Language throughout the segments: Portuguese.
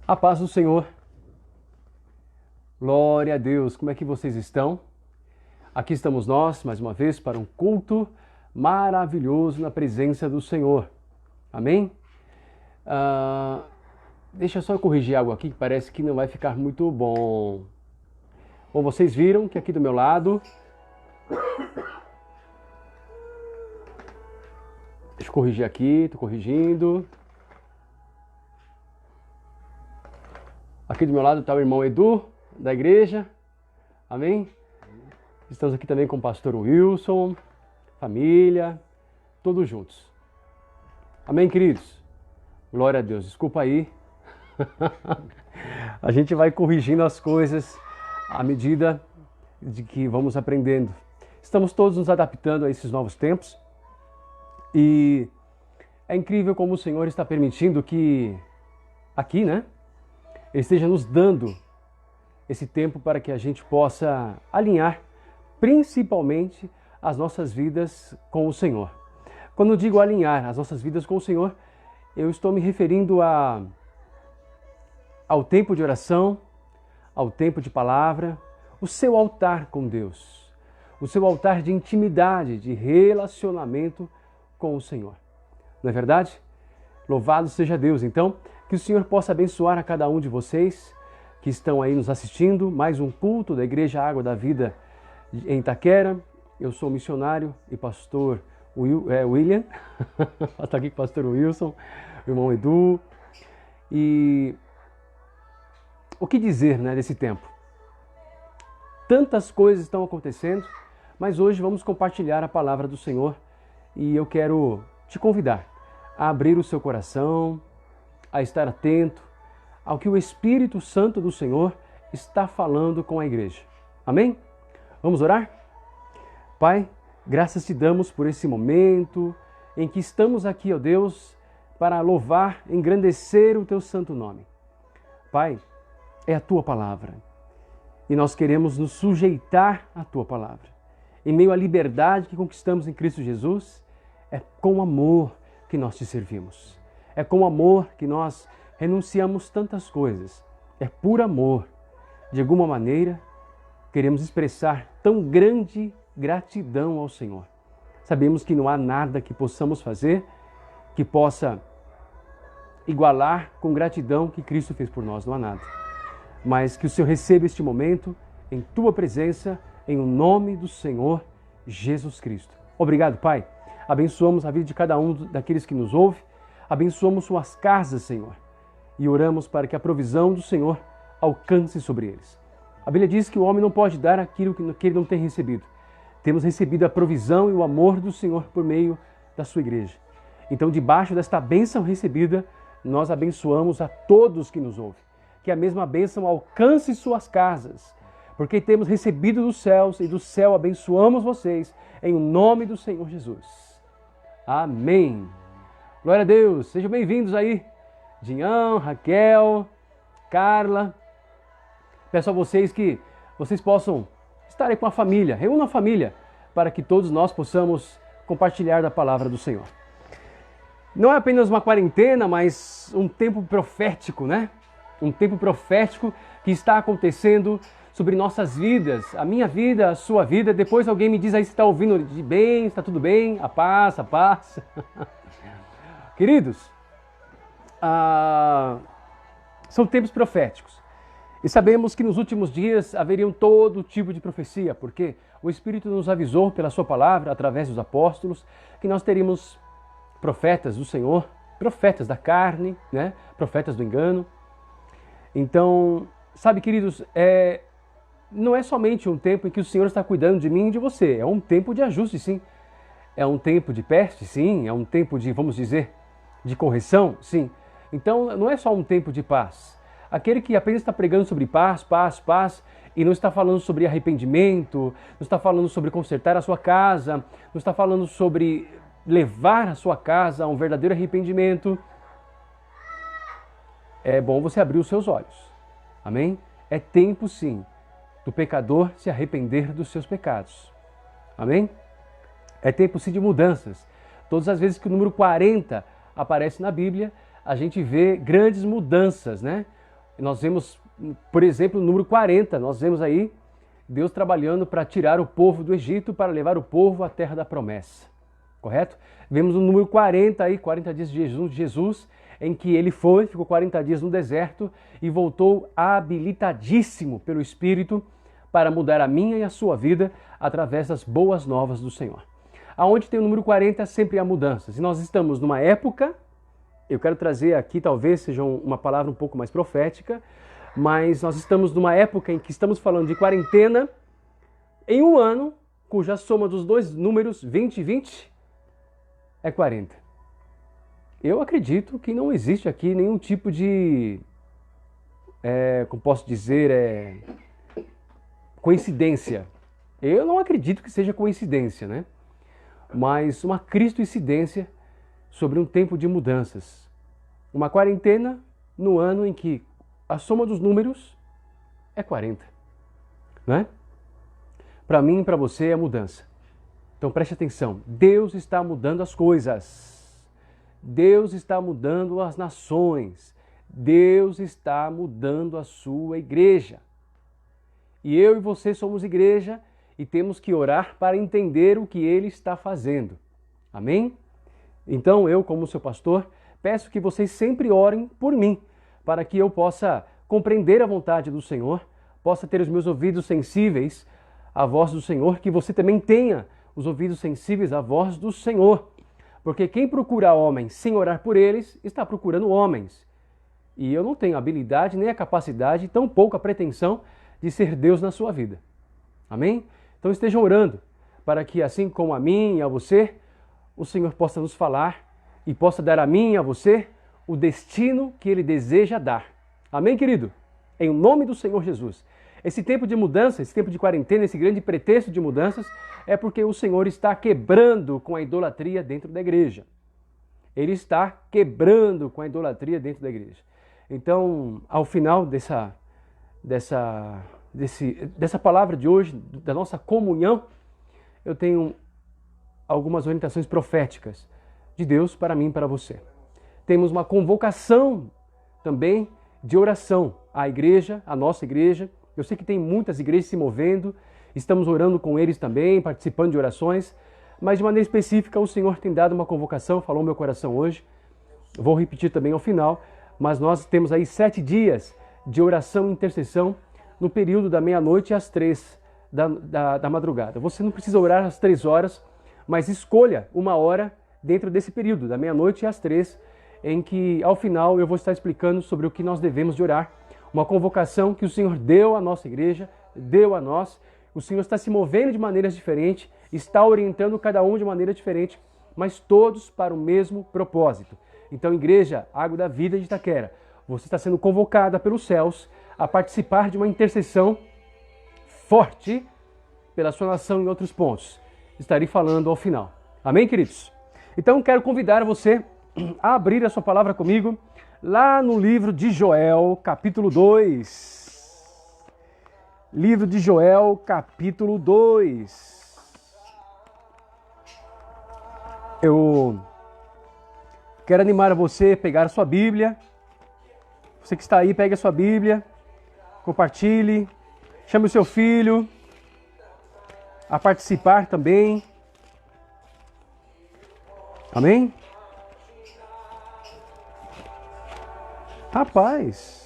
A paz do Senhor. Glória a Deus. Como é que vocês estão? Aqui estamos nós, mais uma vez, para um culto maravilhoso na presença do Senhor. Amém? Deixa eu só corrigir algo aqui que parece que não vai ficar muito bom. Bom, vocês viram que aqui do meu lado... Deixa eu corrigir aqui, estou corrigindo. Aqui do meu lado está o irmão Edu, da igreja. Amém? Estamos aqui também com o pastor Wilson, família, todos juntos. Amém, queridos? Glória a Deus. Desculpa aí. A gente vai corrigindo as coisas à medida de que vamos aprendendo. Estamos todos nos adaptando a esses novos tempos. E é incrível como o Senhor está permitindo que aqui, né? Ele esteja nos dando esse tempo para que a gente possa alinhar principalmente as nossas vidas com o Senhor. Quando eu digo alinhar as nossas vidas com o Senhor, eu estou me referindo ao tempo de oração, ao tempo de palavra, o seu altar com Deus, o seu altar de intimidade, de relacionamento com o Senhor. Não é verdade? Louvado seja Deus. Então, que o Senhor possa abençoar a cada um de vocês que estão aí nos assistindo. Mais um culto da Igreja Água da Vida em Itaquera. Eu sou missionário e pastor William. Está aqui com o pastor Wilson, o irmão Edu. E o que dizer, né, desse tempo? Tantas coisas estão acontecendo, mas hoje vamos compartilhar a palavra do Senhor e eu quero te convidar a abrir o seu coração, a estar atento ao que o Espírito Santo do Senhor está falando com a igreja. Amém? Vamos orar? Pai, graças te damos por esse momento em que estamos aqui, ó Deus, para louvar, engrandecer o teu santo nome. Pai, é a tua palavra e nós queremos nos sujeitar à tua palavra. Em meio à liberdade que conquistamos em Cristo Jesus, é com amor que nós te servimos. É com amor que nós renunciamos tantas coisas. É por amor. De alguma maneira, queremos expressar tão grande gratidão ao Senhor. Sabemos que não há nada que possamos fazer que possa igualar com gratidão que Cristo fez por nós. Não há nada. Mas que o Senhor receba este momento em tua presença, em o nome do Senhor Jesus Cristo. Obrigado, Pai. Abençoamos a vida de cada um daqueles que nos ouve. Abençoamos suas casas, Senhor, e oramos para que a provisão do Senhor alcance sobre eles. A Bíblia diz que o homem não pode dar aquilo que ele não tem recebido. Temos recebido a provisão e o amor do Senhor por meio da sua igreja. Então, debaixo desta bênção recebida, nós abençoamos a todos que nos ouvem. Que a mesma bênção alcance suas casas, porque temos recebido dos céus e do céu abençoamos vocês em nome do Senhor Jesus. Amém. Glória a Deus. Sejam bem-vindos aí. Dinhão, Raquel, Carla. Peço a vocês que vocês possam estar aí com a família. Reúna a família para que todos nós possamos compartilhar da palavra do Senhor. Não é apenas uma quarentena, mas um tempo profético, né? Um tempo profético que está acontecendo sobre nossas vidas, a minha vida, a sua vida. Depois alguém me diz aí se está ouvindo de bem, está tudo bem, a paz, a paz. Queridos, são tempos proféticos. E sabemos que nos últimos dias haveriam todo tipo de profecia, porque o Espírito nos avisou pela sua palavra, através dos apóstolos, que nós teríamos profetas do Senhor, profetas da carne, né? Profetas do engano. Então, sabe, queridos, não é somente um tempo em que o Senhor está cuidando de mim e de você. É um tempo de ajuste, sim. É um tempo de peste, sim. É um tempo de, vamos dizer, de correção, sim. Então, não é só um tempo de paz. Aquele que apenas está pregando sobre paz, paz, paz, e não está falando sobre arrependimento, não está falando sobre consertar a sua casa, não está falando sobre levar a sua casa a um verdadeiro arrependimento, é bom você abrir os seus olhos. Amém? É tempo, sim, do pecador se arrepender dos seus pecados. Amém? É tempo, sim, de mudanças. Todas as vezes que o número 40 aparece na Bíblia, a gente vê grandes mudanças, né? Nós vemos, por exemplo, o número 40, nós vemos aí Deus trabalhando para tirar o povo do Egito, para levar o povo à terra da promessa, correto? Vemos o número 40 aí, 40 dias de Jesus, em que ele ficou 40 dias no deserto e voltou habilitadíssimo pelo Espírito para mudar a minha e a sua vida através das boas novas do Senhor. Aonde tem o número 40, sempre há mudanças. E nós estamos numa época, eu quero trazer aqui, talvez seja uma palavra um pouco mais profética, mas nós estamos numa época em que estamos falando de quarentena em um ano, cuja soma dos dois números, 20 e 20, é 40. Eu acredito que não existe aqui nenhum tipo de, como posso dizer, coincidência. Eu não acredito que seja coincidência, né? Mas uma cristoincidência sobre um tempo de mudanças. Uma quarentena no ano em que a soma dos números é 40, né? Para mim e para você é mudança. Então preste atenção, Deus está mudando as coisas. Deus está mudando as nações. Deus está mudando a sua igreja. E eu e você somos igreja e temos que orar para entender o que Ele está fazendo. Amém? Então eu, como seu pastor, peço que vocês sempre orem por mim, para que eu possa compreender a vontade do Senhor, possa ter os meus ouvidos sensíveis à voz do Senhor, que você também tenha os ouvidos sensíveis à voz do Senhor. Porque quem procura homens sem orar por eles, está procurando homens. E eu não tenho a habilidade, nem a capacidade, tão pouco a pretensão de ser Deus na sua vida. Amém? Então estejam orando, para que assim como a mim e a você, o Senhor possa nos falar e possa dar a mim e a você o destino que Ele deseja dar. Amém, querido? Em nome do Senhor Jesus. Esse tempo de mudança, esse tempo de quarentena, esse grande pretexto de mudanças, é porque o Senhor está quebrando com a idolatria dentro da igreja. Ele está quebrando com a idolatria dentro da igreja. Então, ao final dessa palavra de hoje, da nossa comunhão, eu tenho algumas orientações proféticas de Deus para mim e para você. Temos uma convocação também de oração à igreja, à nossa igreja. Eu sei que tem muitas igrejas se movendo, estamos orando com eles também, participando de orações, mas de maneira específica o Senhor tem dado uma convocação, falou no meu coração hoje, vou repetir também ao final, mas nós temos aí 7 dias de oração e intercessão no período da meia-noite às 3 da madrugada. Você não precisa orar às 3 horas, mas escolha uma hora dentro desse período, da meia-noite às 3, em que ao final eu vou estar explicando sobre o que nós devemos de orar. Uma convocação que o Senhor deu à nossa igreja, deu a nós. O Senhor está se movendo de maneiras diferentes, está orientando cada um de maneira diferente, mas todos para o mesmo propósito. Então, Igreja Água da Vida de Itaquera, você está sendo convocada pelos céus a participar de uma intercessão forte pela sua nação em outros pontos. Estarei falando ao final. Amém, queridos? Então, quero convidar você a abrir a sua palavra comigo lá no livro de Joel, capítulo 2. Livro de Joel, capítulo 2. Eu quero animar você a pegar a sua Bíblia. Você que está aí, pegue a sua Bíblia, compartilhe, chame o seu filho a participar também. Amém? Rapaz!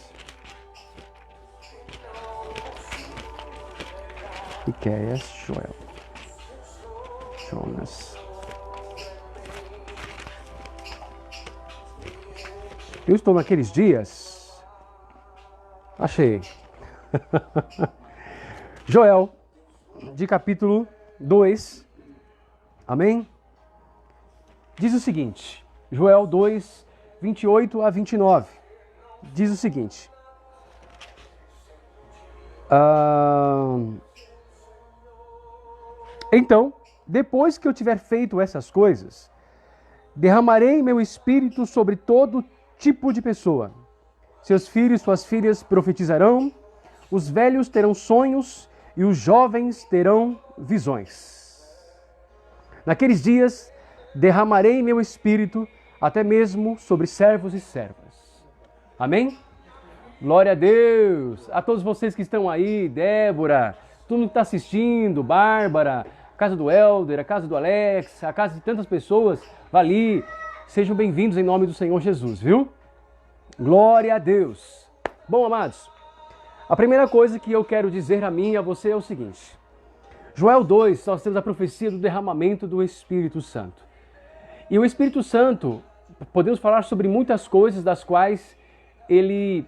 Miqueias, Joel, Jonas. Eu estou naqueles dias. Achei. Joel, de capítulo 2. Amém? Diz o seguinte, Joel 2, 28 a 29. Diz o seguinte. Então, depois que eu tiver feito essas coisas, derramarei meu espírito sobre todo tipo de pessoa. Seus filhos e suas filhas profetizarão, os velhos terão sonhos e os jovens terão visões. Naqueles dias, derramarei meu espírito até mesmo sobre servos e servas. Amém? Glória a Deus! A todos vocês que estão aí, Débora, todo mundo que está assistindo, Bárbara, a casa do Helder, a casa do Alex, a casa de tantas pessoas, Vali, sejam bem-vindos em nome do Senhor Jesus, viu? Glória a Deus! Bom, amados, a primeira coisa que eu quero dizer a mim e a você é o seguinte. Joel 2, nós temos a profecia do derramamento do Espírito Santo. E o Espírito Santo, podemos falar sobre muitas coisas das quais ele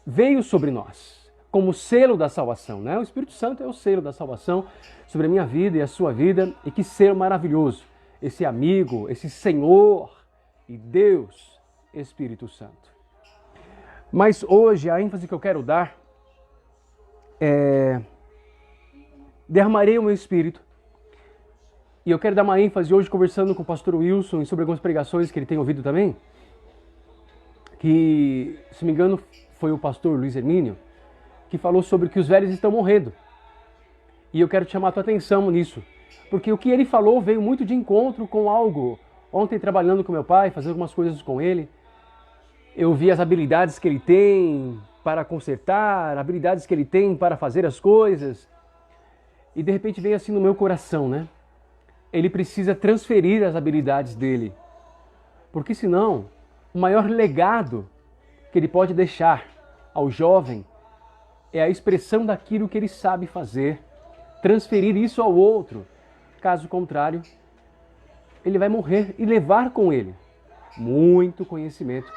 veio sobre nós, como selo da salvação, né? O Espírito Santo é o selo da salvação sobre a minha vida e a sua vida, e que selo maravilhoso, esse amigo, esse Senhor e Deus, Espírito Santo. Mas hoje a ênfase que eu quero dar é: derramarei o meu Espírito. E eu quero dar uma ênfase hoje conversando com o pastor Wilson sobre algumas pregações que ele tem ouvido também, que, se não me engano, foi o pastor Luiz Hermínio, que falou sobre que os velhos estão morrendo. E eu quero te chamar a tua atenção nisso, porque o que ele falou veio muito de encontro com algo. Ontem, trabalhando com meu pai, fazendo algumas coisas com ele, eu vi as habilidades que ele tem para consertar, habilidades que ele tem para fazer as coisas, e de repente veio assim no meu coração, né? Ele precisa transferir as habilidades dele, porque senão o maior legado que ele pode deixar ao jovem é a expressão daquilo que ele sabe fazer, transferir isso ao outro. Caso contrário, ele vai morrer e levar com ele muito conhecimento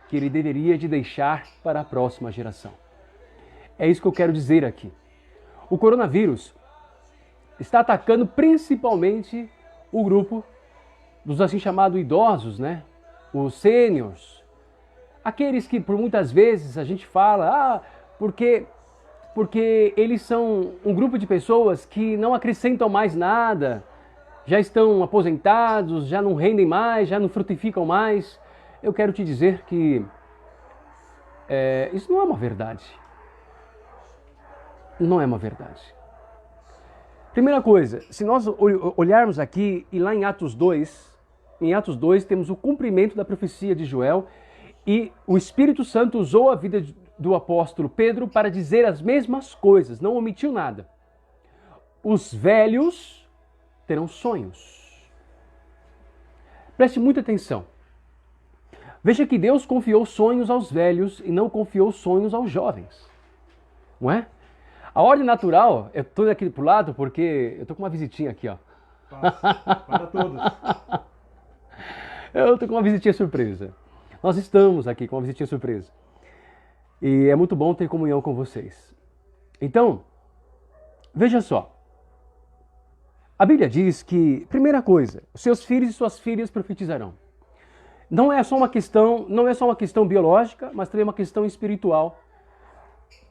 que ele deveria de deixar para a próxima geração. É isso que eu quero dizer aqui. O coronavírus está atacando principalmente o grupo dos assim chamados idosos, né? Os sêniors. Aqueles que por muitas vezes a gente fala, porque eles são um grupo de pessoas que não acrescentam mais nada, já estão aposentados, já não rendem mais, já não frutificam mais. Eu quero te dizer que isso não é uma verdade. Não é uma verdade. Primeira coisa, se nós olharmos aqui e lá em Atos 2 temos o cumprimento da profecia de Joel, e o Espírito Santo usou a vida do apóstolo Pedro para dizer as mesmas coisas, não omitiu nada. Os velhos terão sonhos. Preste muita atenção. Veja que Deus confiou sonhos aos velhos e não confiou sonhos aos jovens. Não é? A ordem natural, eu estou aqui pro lado porque eu estou com uma visitinha aqui, ó. Para todos. Eu estou com uma visitinha surpresa. Nós estamos aqui com uma visitinha surpresa. E é muito bom ter comunhão com vocês. Então, veja só. A Bíblia diz que, primeira coisa, seus filhos e suas filhas profetizarão. Não é só uma questão biológica, mas também uma questão espiritual.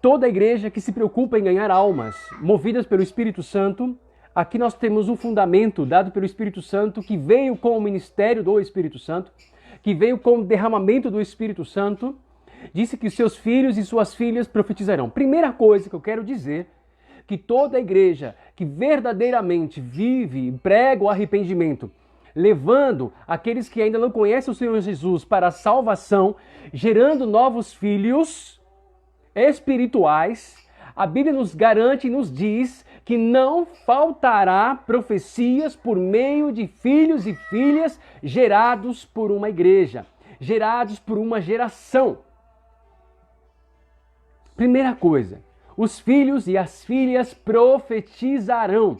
Toda a igreja que se preocupa em ganhar almas, movidas pelo Espírito Santo, aqui nós temos um fundamento dado pelo Espírito Santo, que veio com o ministério do Espírito Santo, que veio com o derramamento do Espírito Santo, disse que seus filhos e suas filhas profetizarão. Primeira coisa que eu quero dizer, que toda a igreja que verdadeiramente vive e prega o arrependimento, levando aqueles que ainda não conhecem o Senhor Jesus para a salvação, gerando novos filhos espirituais, a Bíblia nos garante e nos diz que não faltará profecias por meio de filhos e filhas gerados por uma igreja, gerados por uma geração. Primeira coisa, os filhos e as filhas profetizarão.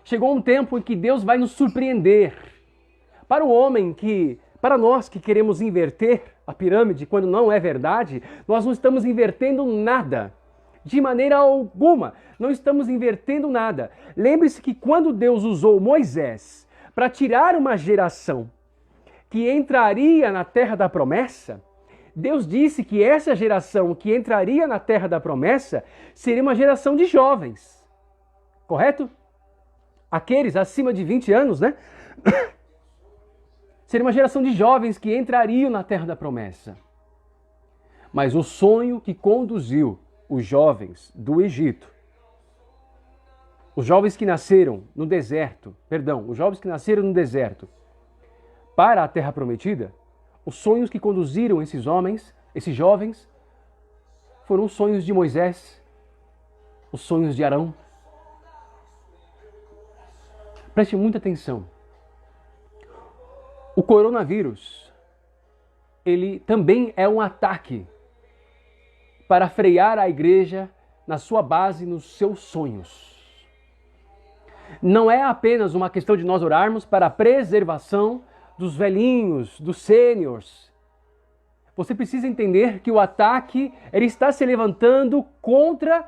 Chegou um tempo em que Deus vai nos surpreender. Para nós que queremos inverter a pirâmide quando não é verdade, nós não estamos invertendo nada. De maneira alguma, não estamos invertendo nada. Lembre-se que quando Deus usou Moisés para tirar uma geração que entraria na terra da promessa, Deus disse que essa geração que entraria na terra da promessa seria uma geração de jovens. Correto? Aqueles acima de 20 anos, né? Seria uma geração de jovens que entrariam na terra da promessa. Mas o sonho que conduziu os jovens do Egito, os jovens que nasceram no deserto, para a terra prometida, os sonhos que conduziram esses jovens, foram os sonhos de Moisés, os sonhos de Arão. Preste muita atenção. O coronavírus, ele também é um ataque para frear a igreja na sua base, nos seus sonhos. Não é apenas uma questão de nós orarmos para a preservação dos velhinhos, dos sêniors. Você precisa entender que o ataque ele está se levantando contra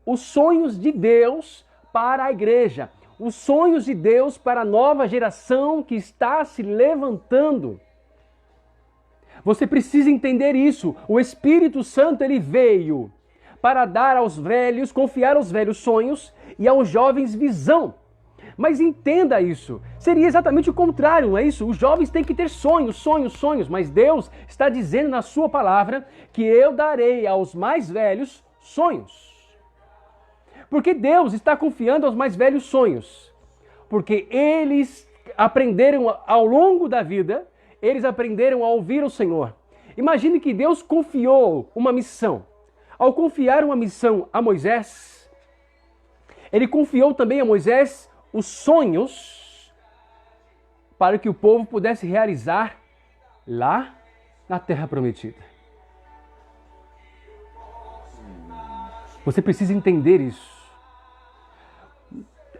os sonhos de Deus para a igreja. Os sonhos de Deus para a nova geração que está se levantando. Você precisa entender isso. O Espírito Santo ele veio para dar aos velhos, confiar aos velhos sonhos e aos jovens visão. Mas entenda isso. Seria exatamente o contrário, não é isso? Os jovens têm que ter sonhos, sonhos, sonhos. Mas Deus está dizendo na sua palavra que eu darei aos mais velhos sonhos. Porque Deus está confiando aos mais velhos sonhos. Porque eles aprenderam ao longo da vida, eles aprenderam a ouvir o Senhor. Imagine que Deus confiou uma missão. Ao confiar uma missão a Moisés, ele confiou também a Moisés os sonhos para que o povo pudesse realizar lá na Terra Prometida. Você precisa entender isso.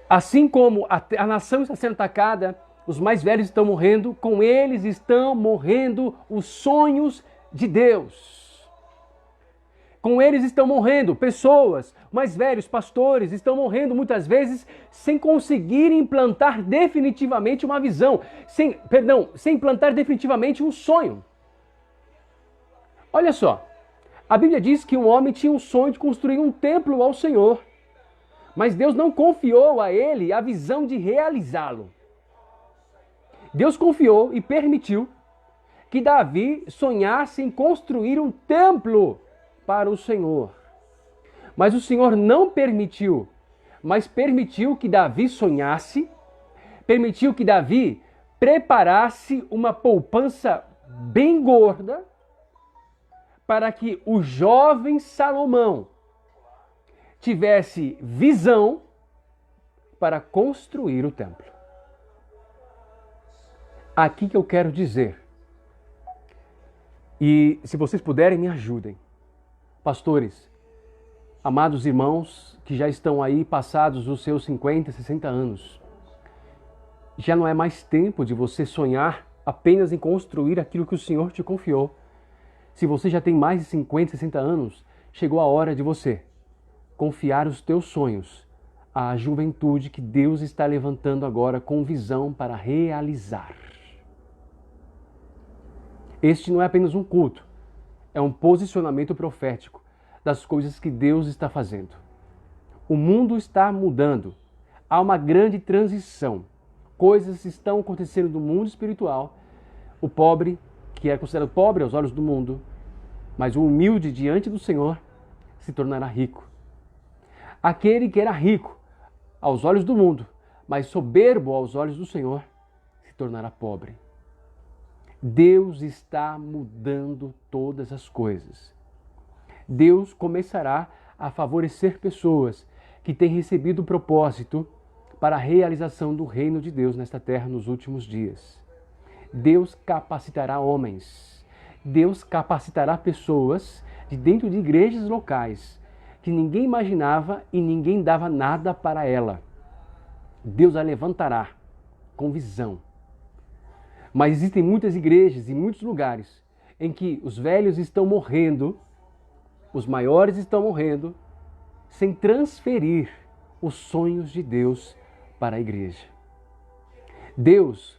Assim como a nação está sendo atacada, os mais velhos estão morrendo, com eles estão morrendo os sonhos de Deus. Com eles estão morrendo pessoas, mais velhos, pastores, estão morrendo muitas vezes sem conseguir implantar definitivamente uma visão, sem implantar definitivamente um sonho. Olha só, a Bíblia diz que um homem tinha um sonho de construir um templo ao Senhor, mas Deus não confiou a ele a visão de realizá-lo. Deus confiou e permitiu que Davi sonhasse em construir um templo para o Senhor. Mas o Senhor não permitiu, mas permitiu que Davi sonhasse, permitiu que Davi preparasse uma poupança bem gorda para que o jovem Salomão tivesse visão para construir o templo. Aqui que eu quero dizer, e se vocês puderem me ajudem, pastores, amados irmãos que já estão aí passados os seus 50, 60 anos, já não é mais tempo de você sonhar apenas em construir aquilo que o Senhor te confiou. Se você já tem mais de 50, 60 anos, chegou a hora de você confiar os teus sonhos à juventude que Deus está levantando agora com visão para realizar. Este não é apenas um culto, é um posicionamento profético das coisas que Deus está fazendo. O mundo está mudando, há uma grande transição. Coisas estão acontecendo no mundo espiritual. O pobre, que é considerado pobre aos olhos do mundo, mas o humilde diante do Senhor, se tornará rico. Aquele que era rico aos olhos do mundo, mas soberbo aos olhos do Senhor, se tornará pobre. Deus está mudando todas as coisas. Deus começará a favorecer pessoas que têm recebido o propósito para a realização do reino de Deus nesta terra nos últimos dias. Deus capacitará homens. Deus capacitará pessoas de dentro de igrejas locais que ninguém imaginava e ninguém dava nada para ela. Deus a levantará com visão. Mas existem muitas igrejas e muitos lugares em que os velhos estão morrendo, os maiores estão morrendo, sem transferir os sonhos de Deus para a igreja. Deus,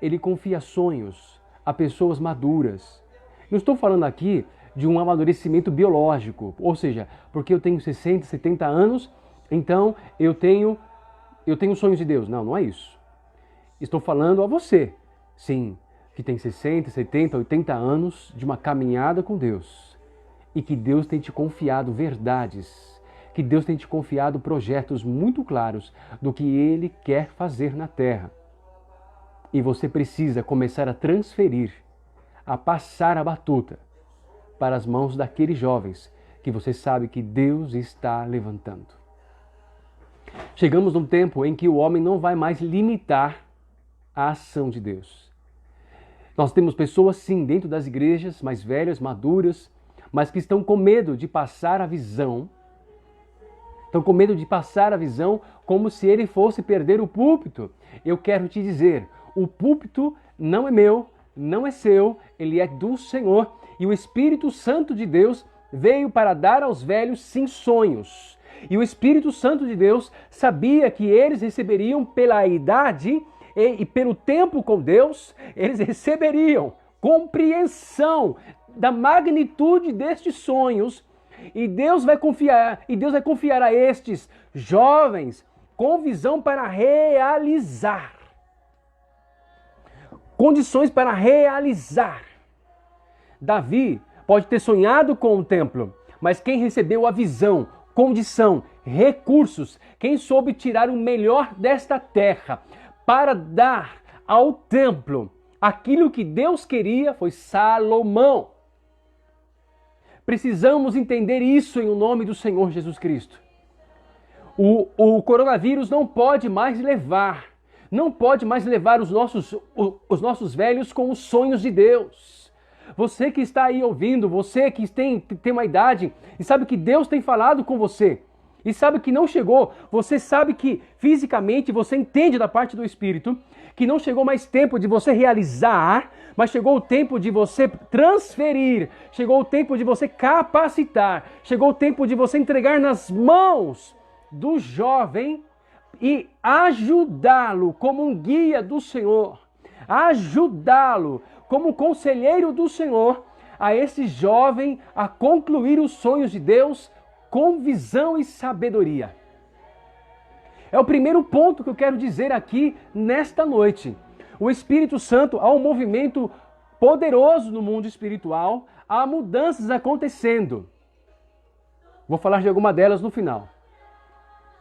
Ele confia sonhos a pessoas maduras. Não estou falando aqui de um amadurecimento biológico, ou seja, porque eu tenho 60, 70 anos, então eu tenho sonhos de Deus. Não, não é isso. Estou falando a você, sim, que tem 60, 70, 80 anos de uma caminhada com Deus e que Deus tem te confiado verdades, que Deus tem te confiado projetos muito claros do que Ele quer fazer na terra. E você precisa começar a transferir, a passar a batuta para as mãos daqueles jovens que você sabe que Deus está levantando. Chegamos num tempo em que o homem não vai mais limitar a ação de Deus. Nós temos pessoas, sim, dentro das igrejas, mais velhas, maduras, mas que estão com medo de passar a visão. Estão com medo de passar a visão como se ele fosse perder o púlpito. Eu quero te dizer, o púlpito não é meu, não é seu, ele é do Senhor. E o Espírito Santo de Deus veio para dar aos velhos, sim, sonhos. E o Espírito Santo de Deus sabia que eles receberiam pela idade e pelo tempo com Deus, eles receberiam compreensão da magnitude destes sonhos. E Deus vai confiar a estes jovens com visão para realizar. Condições para realizar. Davi pode ter sonhado com o templo, mas quem recebeu a visão, condição, recursos, quem soube tirar o melhor desta terra para dar ao templo aquilo que Deus queria foi Salomão. Precisamos entender isso em nome do Senhor Jesus Cristo. O coronavírus não pode mais levar os nossos velhos com os sonhos de Deus. Você que está aí ouvindo, você que tem uma idade e sabe que Deus tem falado com você e sabe que não chegou, você sabe que fisicamente você entende da parte do Espírito que não chegou mais tempo de você realizar, mas chegou o tempo de você transferir, chegou o tempo de você capacitar, chegou o tempo de você entregar nas mãos do jovem e ajudá-lo como um guia do Senhor, ajudá-lo como conselheiro do Senhor, a esse jovem a concluir os sonhos de Deus com visão e sabedoria. É o primeiro ponto que eu quero dizer aqui nesta noite. O Espírito Santo, há um movimento poderoso no mundo espiritual, há mudanças acontecendo. Vou falar de alguma delas no final.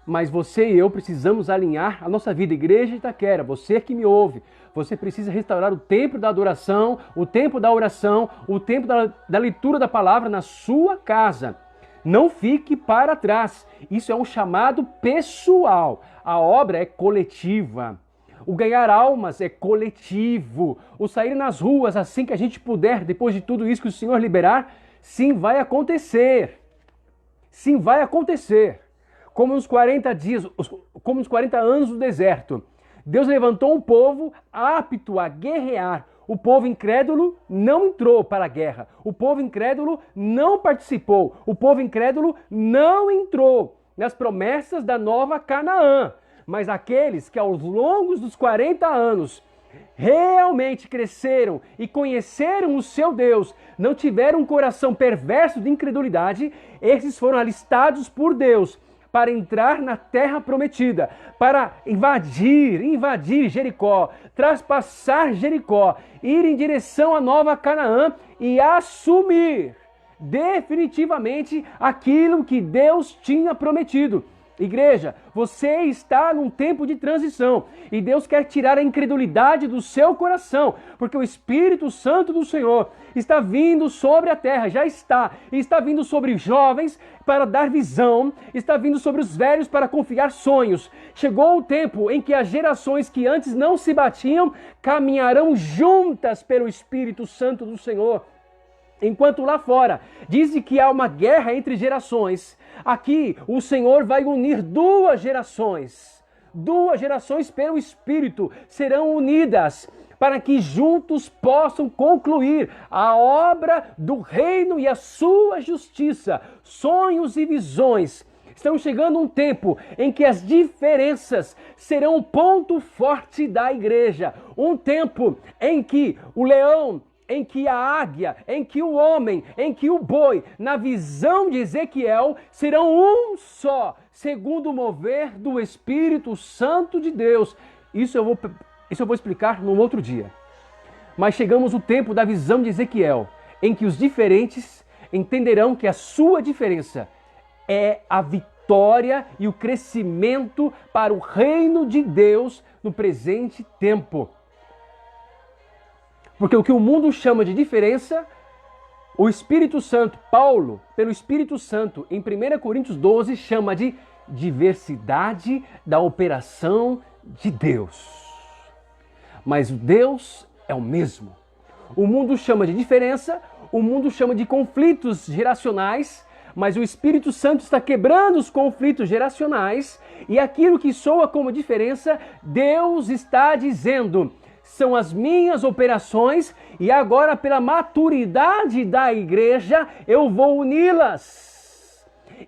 Mas você e eu precisamos alinhar a nossa vida. Igreja de Itaquera, você que me ouve, você precisa restaurar o tempo da adoração, o tempo da oração, o tempo da leitura da palavra na sua casa. Não fique para trás. Isso é um chamado pessoal. A obra é coletiva. O ganhar almas é coletivo. O sair nas ruas assim que a gente puder, depois de tudo isso que o Senhor liberar, sim, vai acontecer. Sim, vai acontecer. Como nos 40 dias, como nos 40 anos do deserto. Deus levantou um povo apto a guerrear. O povo incrédulo não entrou para a guerra. O povo incrédulo não participou. O povo incrédulo não entrou nas promessas da nova Canaã. Mas aqueles que ao longo dos 40 anos realmente cresceram e conheceram o seu Deus, não tiveram um coração perverso de incredulidade, esses foram alistados por Deus para entrar na terra prometida, para invadir Jericó, traspassar Jericó, ir em direção à nova Canaã e assumir definitivamente aquilo que Deus tinha prometido. Igreja, você está num tempo de transição e Deus quer tirar a incredulidade do seu coração, porque o Espírito Santo do Senhor está vindo sobre a terra, já está, e está vindo sobre jovens para dar visão, está vindo sobre os velhos para confiar sonhos. Chegou o tempo em que as gerações que antes não se batiam caminharão juntas pelo Espírito Santo do Senhor. Enquanto lá fora dizem que há uma guerra entre gerações, aqui o Senhor vai unir duas gerações pelo Espírito serão unidas para que juntos possam concluir a obra do reino e a sua justiça, sonhos e visões. Estamos chegando a um tempo em que as diferenças serão o ponto forte da igreja, um tempo em que o leão, em que a águia, em que o homem, em que o boi, na visão de Ezequiel, serão um só, segundo o mover do Espírito Santo de Deus. Isso eu vou explicar num outro dia. Mas chegamos ao tempo da visão de Ezequiel, em que os diferentes entenderão que a sua diferença é a vitória e o crescimento para o reino de Deus no presente tempo. Porque o que o mundo chama de diferença, O Espírito Santo, Paulo, pelo Espírito Santo, em 1 Coríntios 12, chama de diversidade da operação de Deus. Mas Deus é o mesmo. O mundo chama de diferença, o mundo chama de conflitos geracionais, mas o Espírito Santo está quebrando os conflitos geracionais e aquilo que soa como diferença, Deus está dizendo: são as minhas operações e agora, pela maturidade da igreja, eu vou uni-las.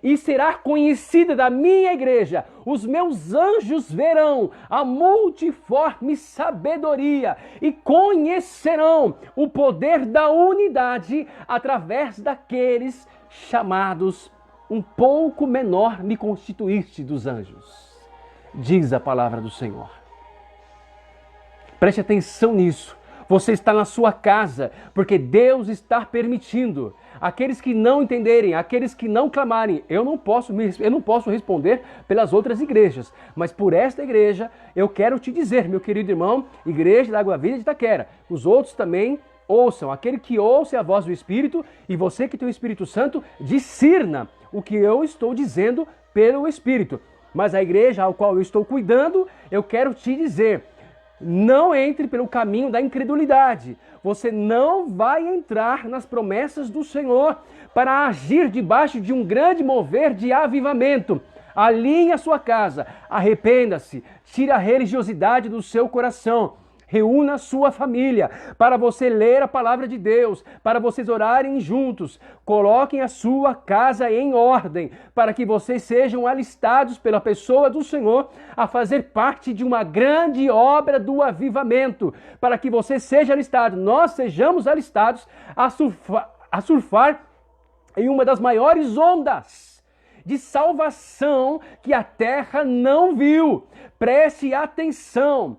E será conhecida da minha igreja. Os meus anjos verão a multiforme sabedoria e conhecerão o poder da unidade através daqueles chamados um pouco menor me constituíste dos anjos. Diz a palavra do Senhor. Preste atenção nisso. Você está na sua casa porque Deus está permitindo. Aqueles que não entenderem, aqueles que não clamarem, eu não posso responder pelas outras igrejas, mas por esta igreja eu quero te dizer, meu querido irmão, Igreja da Água Viva de Itaquera, os outros também ouçam, aquele que ouça a voz do Espírito e você que tem o Espírito Santo, discirna o que eu estou dizendo pelo Espírito. Mas a igreja ao qual eu estou cuidando, eu quero te dizer, não entre pelo caminho da incredulidade. Você não vai entrar nas promessas do Senhor para agir debaixo de um grande mover de avivamento. Alinhe a sua casa, arrependa-se, tire a religiosidade do seu coração. Reúna a sua família para você ler a palavra de Deus, para vocês orarem juntos. Coloquem a sua casa em ordem, para que vocês sejam alistados pela pessoa do Senhor a fazer parte de uma grande obra do avivamento, para que você seja alistado, nós sejamos alistados a surfar em uma das maiores ondas de salvação que a terra não viu. Preste atenção.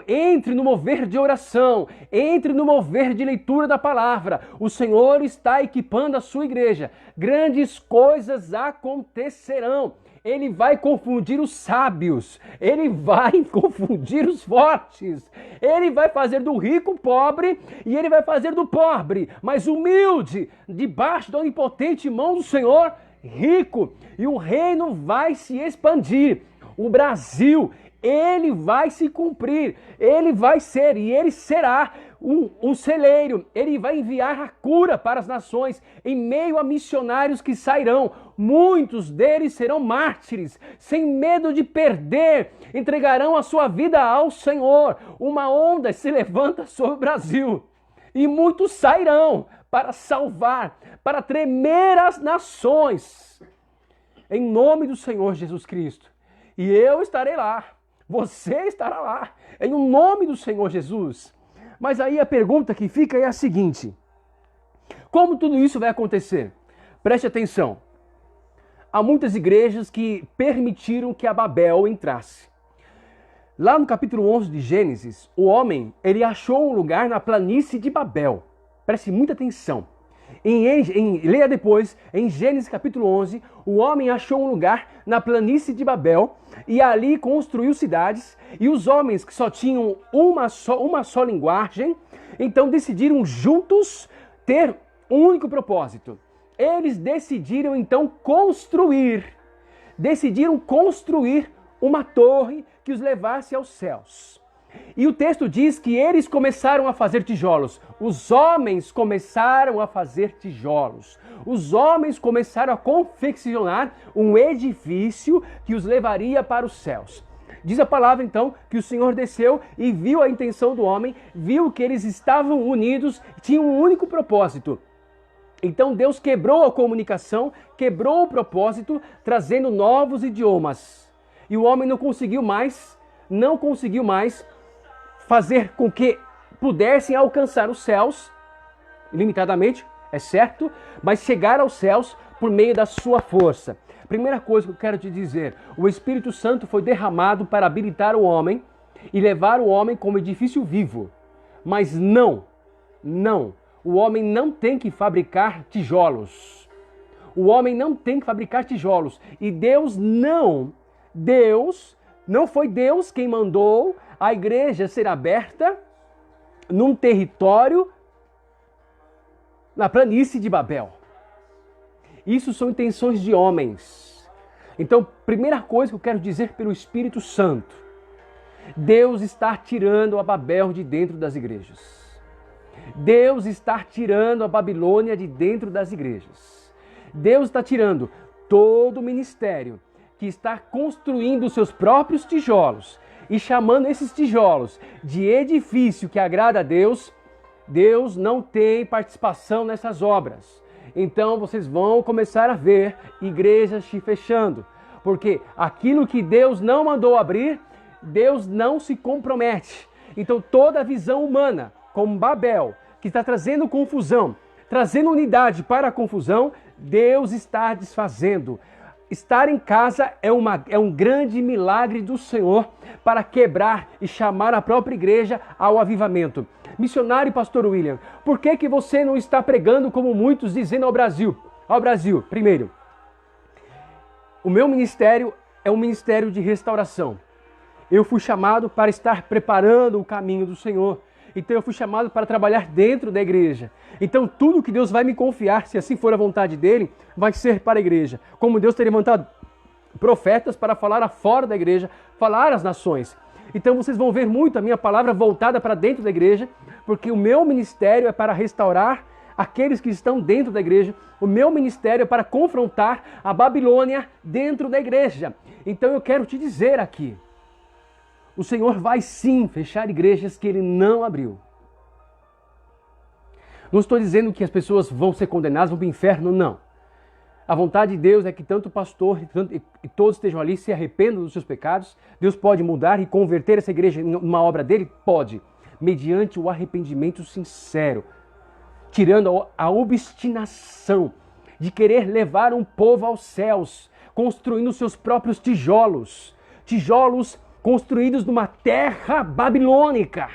Entre no mover de oração, entre no mover de leitura da palavra. O Senhor está equipando a sua igreja. Grandes coisas acontecerão. Ele vai confundir os sábios, ele vai confundir os fortes, ele vai fazer do rico pobre e ele vai fazer do pobre, mas humilde, debaixo da onipotente mão do Senhor, rico. E o reino vai se expandir. O Brasil, ele vai se cumprir, ele vai ser e ele será um celeiro. Ele vai enviar a cura para as nações em meio a missionários que sairão. Muitos deles serão mártires, sem medo de perder, entregarão a sua vida ao Senhor. Uma onda se levanta sobre o Brasil e muitos sairão para salvar, para tremer as nações, em nome do Senhor Jesus Cristo. E eu estarei lá. Você estará lá, em nome do Senhor Jesus. Mas aí a pergunta que fica é a seguinte: como tudo isso vai acontecer? Preste atenção. Há muitas igrejas que permitiram que a Babel entrasse. Lá no capítulo 11 de Gênesis, ele achou um lugar na planície de Babel. Preste muita atenção. Leia depois, em Gênesis capítulo 11, o homem achou um lugar na planície de Babel e ali construiu cidades, e os homens que só tinham uma só linguagem, então decidiram juntos ter um único propósito. Eles decidiram então construir uma torre que os levasse aos céus. E o texto diz que eles começaram a fazer tijolos. Os homens começaram a fazer tijolos. Os homens começaram a confeccionar um edifício que os levaria para os céus. Diz a palavra então que o Senhor desceu e viu a intenção do homem, viu que eles estavam unidos, tinham um único propósito. Então Deus quebrou a comunicação, quebrou o propósito, trazendo novos idiomas. E o homem não conseguiu mais fazer com que pudessem alcançar os céus, limitadamente, é certo, mas chegar aos céus por meio da sua força. Primeira coisa que eu quero te dizer, o Espírito Santo foi derramado para habilitar o homem e levar o homem como edifício vivo. Mas não, o homem não tem que fabricar tijolos. O homem não tem que fabricar tijolos. E Deus não foi Deus quem mandou a igreja ser aberta num território na planície de Babel. Isso são intenções de homens. Então, primeira coisa que eu quero dizer pelo Espírito Santo: Deus está tirando a Babel de dentro das igrejas. Deus está tirando a Babilônia de dentro das igrejas. Deus está tirando todo o ministério que está construindo os seus próprios tijolos e chamando esses tijolos de edifício que agrada a Deus. Deus não tem participação nessas obras. Então vocês vão começar a ver igrejas se fechando, porque aquilo que Deus não mandou abrir, Deus não se compromete. Então toda a visão humana, como Babel, que está trazendo confusão, trazendo unidade para a confusão, Deus está desfazendo. Estar em casa é um grande milagre do Senhor para quebrar e chamar a própria igreja ao avivamento. Missionário Pastor William, por que você não está pregando como muitos dizendo ao Brasil? Ao Brasil, primeiro, o meu ministério é um ministério de restauração. Eu fui chamado para estar preparando o caminho do Senhor. Então eu fui chamado para trabalhar dentro da igreja. Então tudo que Deus vai me confiar, se assim for a vontade dele, vai ser para a igreja. Como Deus tem levantado profetas para falar fora da igreja, falar às nações. Então vocês vão ver muito a minha palavra voltada para dentro da igreja, porque o meu ministério é para restaurar aqueles que estão dentro da igreja. O meu ministério é para confrontar a Babilônia dentro da igreja. Então eu quero te dizer aqui, o Senhor vai sim fechar igrejas que Ele não abriu. Não estou dizendo que as pessoas vão ser condenadas, vão para o inferno, não. A vontade de Deus é que tanto o pastor e todos estejam ali, se arrependam dos seus pecados. Deus pode mudar e converter essa igreja em uma obra dele? Pode, mediante o arrependimento sincero, tirando a obstinação de querer levar um povo aos céus, construindo seus próprios tijolos construídos numa terra babilônica.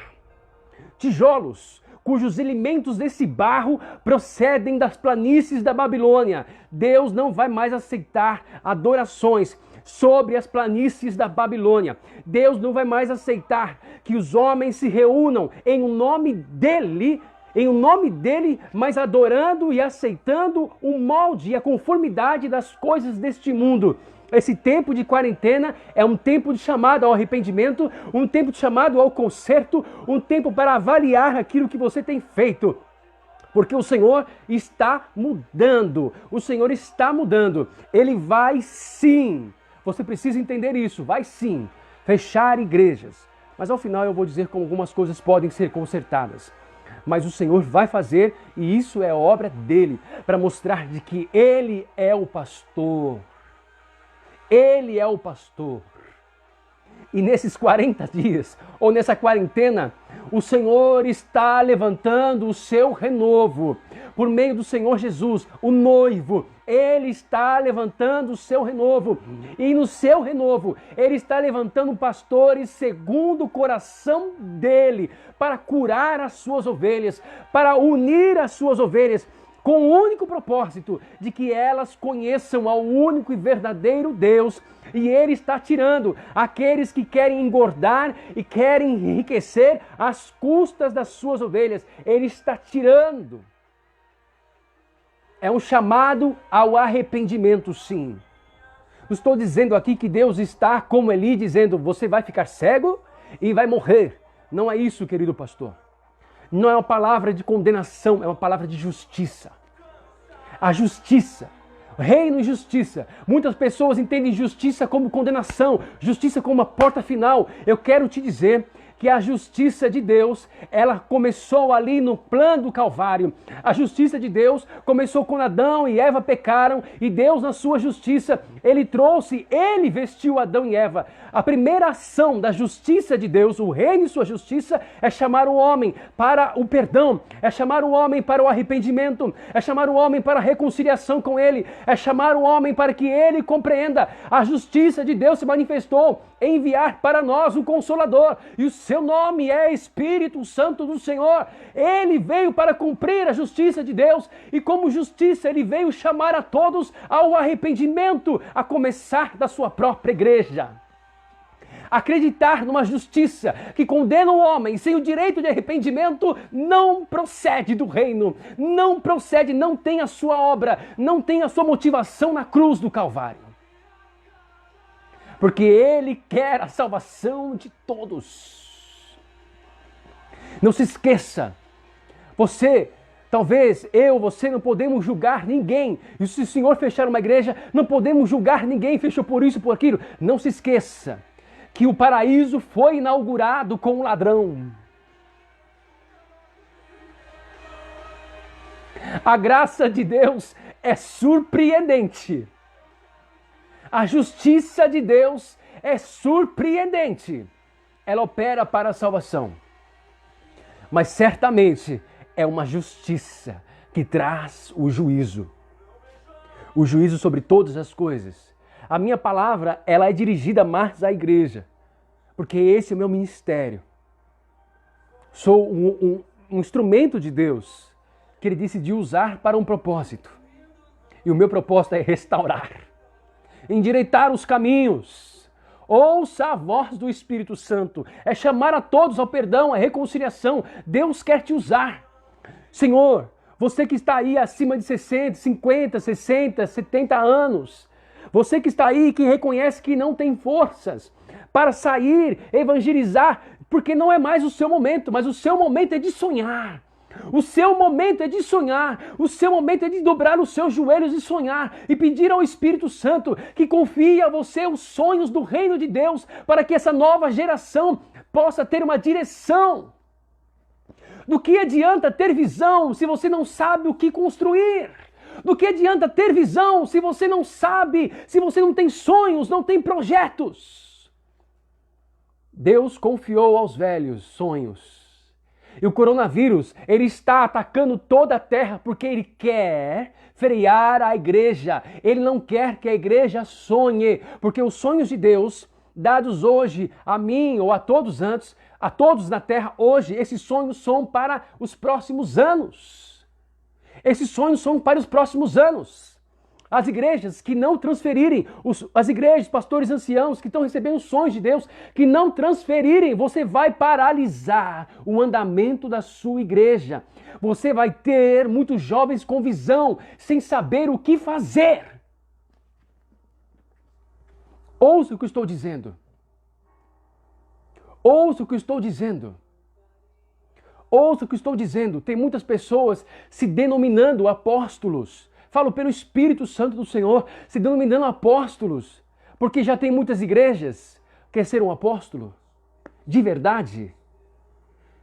Tijolos cujos elementos desse barro procedem das planícies da Babilônia. Deus não vai mais aceitar adorações sobre as planícies da Babilônia. Deus não vai mais aceitar que os homens se reúnam em nome dele, mas adorando e aceitando o molde e a conformidade das coisas deste mundo. Esse tempo de quarentena é um tempo de chamado ao arrependimento, um tempo de chamado ao conserto, um tempo para avaliar aquilo que você tem feito. Porque o Senhor está mudando, o Senhor está mudando. Ele vai sim, você precisa entender isso, vai sim fechar igrejas. Mas ao final eu vou dizer como algumas coisas podem ser consertadas. Mas o Senhor vai fazer, e isso é obra dele, para mostrar de que Ele é o pastor. Ele é o pastor. E nesses 40 dias, ou nessa quarentena, o Senhor está levantando o seu renovo. Por meio do Senhor Jesus, o noivo, Ele está levantando o seu renovo. E no seu renovo, Ele está levantando pastores segundo o coração dEle, para curar as suas ovelhas, para unir as suas ovelhas, com o único propósito de que elas conheçam ao único e verdadeiro Deus. E Ele está tirando aqueles que querem engordar e querem enriquecer às custas das suas ovelhas. Ele está tirando. É um chamado ao arrependimento, sim. Não estou dizendo aqui que Deus está como Eli, dizendo, você vai ficar cego e vai morrer. Não é isso, querido pastor. Não é uma palavra de condenação, é uma palavra de justiça. A justiça, reino e justiça. Muitas pessoas entendem justiça como condenação, justiça como uma porta final. Eu quero te dizer que a justiça de Deus, ela começou ali no plano do Calvário. A justiça de Deus começou quando Adão e Eva pecaram, e Deus, na sua justiça, Ele vestiu Adão e Eva. A primeira ação da justiça de Deus, o reino e sua justiça, é chamar o homem para o perdão, é chamar o homem para o arrependimento, é chamar o homem para a reconciliação com Ele, é chamar o homem para que ele compreenda. A justiça de Deus se manifestou em enviar para nós o Consolador, e o seu nome é Espírito Santo do Senhor. Ele veio para cumprir a justiça de Deus, e como justiça ele veio chamar a todos ao arrependimento, a começar da sua própria igreja. Acreditar numa justiça que condena o homem sem o direito de arrependimento não procede do reino, não procede, não tem a sua obra, não tem a sua motivação na cruz do Calvário. Porque Ele quer a salvação de todos. Não se esqueça, talvez você não podemos julgar ninguém. E se o Senhor fechar uma igreja, não podemos julgar ninguém, fechou por isso, por aquilo. Não se esqueça que o paraíso foi inaugurado com um ladrão. A graça de Deus é surpreendente. A justiça de Deus é surpreendente. Ela opera para a salvação. Mas certamente é uma justiça que traz o juízo. O juízo sobre todas as coisas. A minha palavra, ela é dirigida mais à igreja. Porque esse é o meu ministério. Sou um instrumento de Deus que Ele decidiu usar para um propósito. E o meu propósito é restaurar. Endireitar os caminhos. Ouça a voz do Espírito Santo. É chamar a todos ao perdão, à reconciliação. Deus quer te usar. Senhor, você que está aí acima de 60, 50, 60, 70 anos. Você que está aí, que reconhece que não tem forças para sair, evangelizar, porque não é mais o seu momento, mas o seu momento é de sonhar. O seu momento é de sonhar, o seu momento é de dobrar os seus joelhos e sonhar e pedir ao Espírito Santo que confie a você os sonhos do reino de Deus para que essa nova geração possa ter uma direção. Do que adianta ter visão se você não sabe o que construir? Do que adianta ter visão se você não sabe, se você não tem sonhos, não tem projetos? Deus confiou aos velhos sonhos. E o coronavírus, ele está atacando toda a terra porque ele quer frear a igreja. Ele não quer que a igreja sonhe, porque os sonhos de Deus, dados hoje a mim ou a todos antes, a todos na terra hoje, esses sonhos são para os próximos anos. Esses sonhos são para os próximos anos. As igrejas que não transferirem, as igrejas, pastores anciãos que estão recebendo sonhos de Deus, que não transferirem, você vai paralisar o andamento da sua igreja. Você vai ter muitos jovens com visão, sem saber o que fazer. Ouça o que eu estou dizendo. Ouça o que eu estou dizendo. Ouça o que eu estou dizendo. Tem muitas pessoas se denominando apóstolos. Falo pelo Espírito Santo do Senhor, se denominando apóstolos. Porque já tem muitas igrejas. Quer ser um apóstolo? De verdade?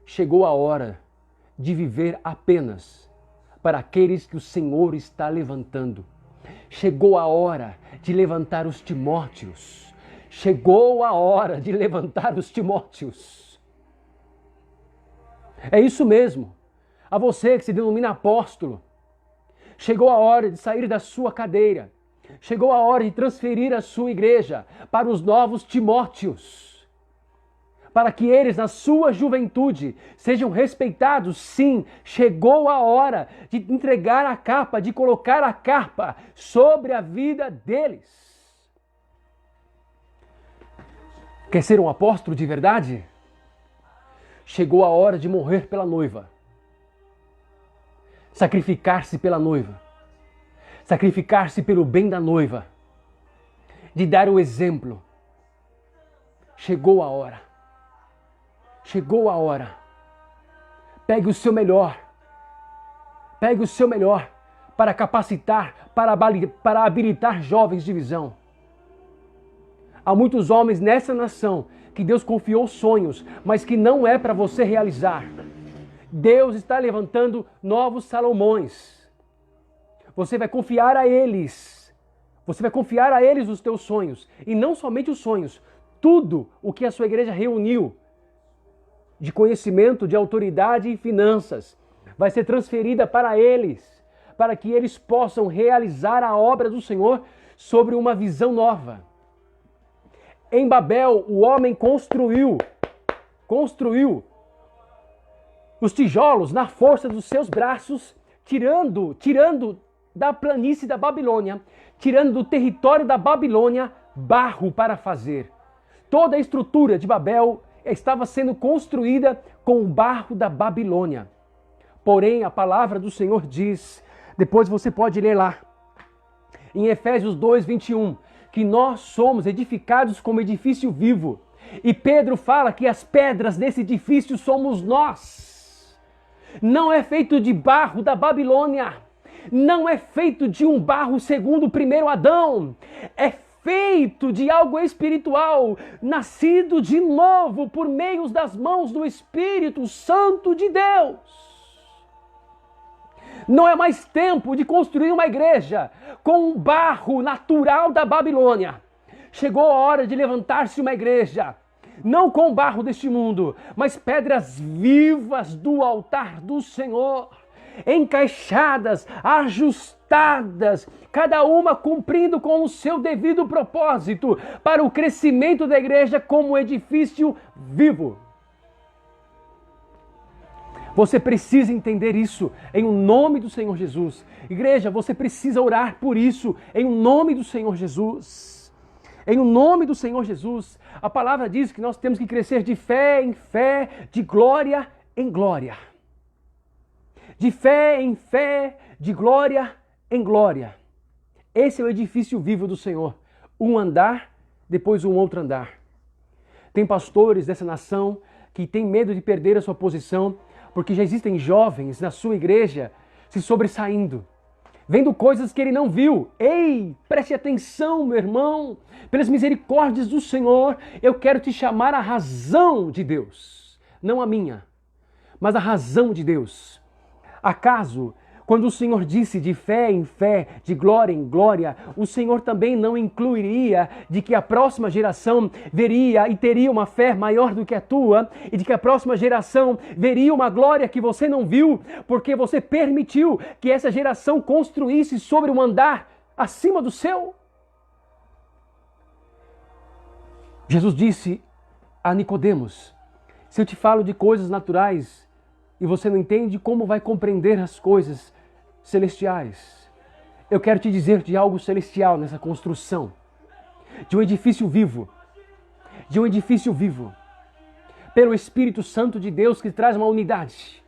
Chegou a hora de viver apenas para aqueles que o Senhor está levantando. Chegou a hora de levantar os Timóteos. Chegou a hora de levantar os Timóteos. É isso mesmo. A você que se denomina apóstolo. Chegou a hora de sair da sua cadeira. Chegou a hora de transferir a sua igreja para os novos Timóteos. Para que eles, na sua juventude, sejam respeitados. Sim, chegou a hora de entregar a capa, de colocar a capa sobre a vida deles. Quer ser um apóstolo de verdade? Chegou a hora de morrer pela noiva. Sacrificar-se pela noiva. Sacrificar-se pelo bem da noiva. De dar o exemplo. Chegou a hora. Chegou a hora. Pegue o seu melhor. Pegue o seu melhor para capacitar, para habilitar jovens de visão. Há muitos homens nessa nação que Deus confiou sonhos, mas que não é para você realizar. Deus está levantando novos Salomões. Você vai confiar a eles. Você vai confiar a eles os teus sonhos. E não somente os sonhos. Tudo o que a sua igreja reuniu de conhecimento, de autoridade e finanças vai ser transferida para eles. Para que eles possam realizar a obra do Senhor sobre uma visão nova. Em Babel, o homem construiu os tijolos na força dos seus braços, tirando da planície da Babilônia, tirando do território da Babilônia barro para fazer. Toda a estrutura de Babel estava sendo construída com o barro da Babilônia. Porém, a palavra do Senhor diz, depois você pode ler lá, em Efésios 2, 21, que nós somos edificados como edifício vivo. E Pedro fala que as pedras desse edifício somos nós. Não é feito de barro da Babilônia. Não é feito de um barro segundo o primeiro Adão. É feito de algo espiritual, nascido de novo por meio das mãos do Espírito Santo de Deus. Não é mais tempo de construir uma igreja com um barro natural da Babilônia. Chegou a hora de levantar-se uma igreja, não com barro deste mundo, mas pedras vivas do altar do Senhor, encaixadas, ajustadas, cada uma cumprindo com o seu devido propósito para o crescimento da igreja como edifício vivo. Você precisa entender isso em nome do Senhor Jesus. Igreja, você precisa orar por isso em nome do Senhor Jesus. Em nome do Senhor Jesus. A palavra diz que nós temos que crescer de fé em fé, de glória em glória. De fé em fé, de glória em glória. Esse é o edifício vivo do Senhor. Um andar, depois um outro andar. Tem pastores dessa nação que têm medo de perder a sua posição, porque já existem jovens na sua igreja se sobressaindo, vendo coisas que ele não viu. Ei, preste atenção, meu irmão. Pelas misericórdias do Senhor, eu quero te chamar a razão de Deus. Não a minha, mas a razão de Deus. Acaso, quando o Senhor disse de fé em fé, de glória em glória, o Senhor também não incluiria de que a próxima geração veria e teria uma fé maior do que a tua, e de que a próxima geração veria uma glória que você não viu, porque você permitiu que essa geração construísse sobre um andar acima do seu? Jesus disse a Nicodemos: se eu te falo de coisas naturais e você não entende, como vai compreender as coisas celestiais? Eu quero te dizer de algo celestial nessa construção, de um edifício vivo, de um edifício vivo, pelo Espírito Santo de Deus que traz uma unidade.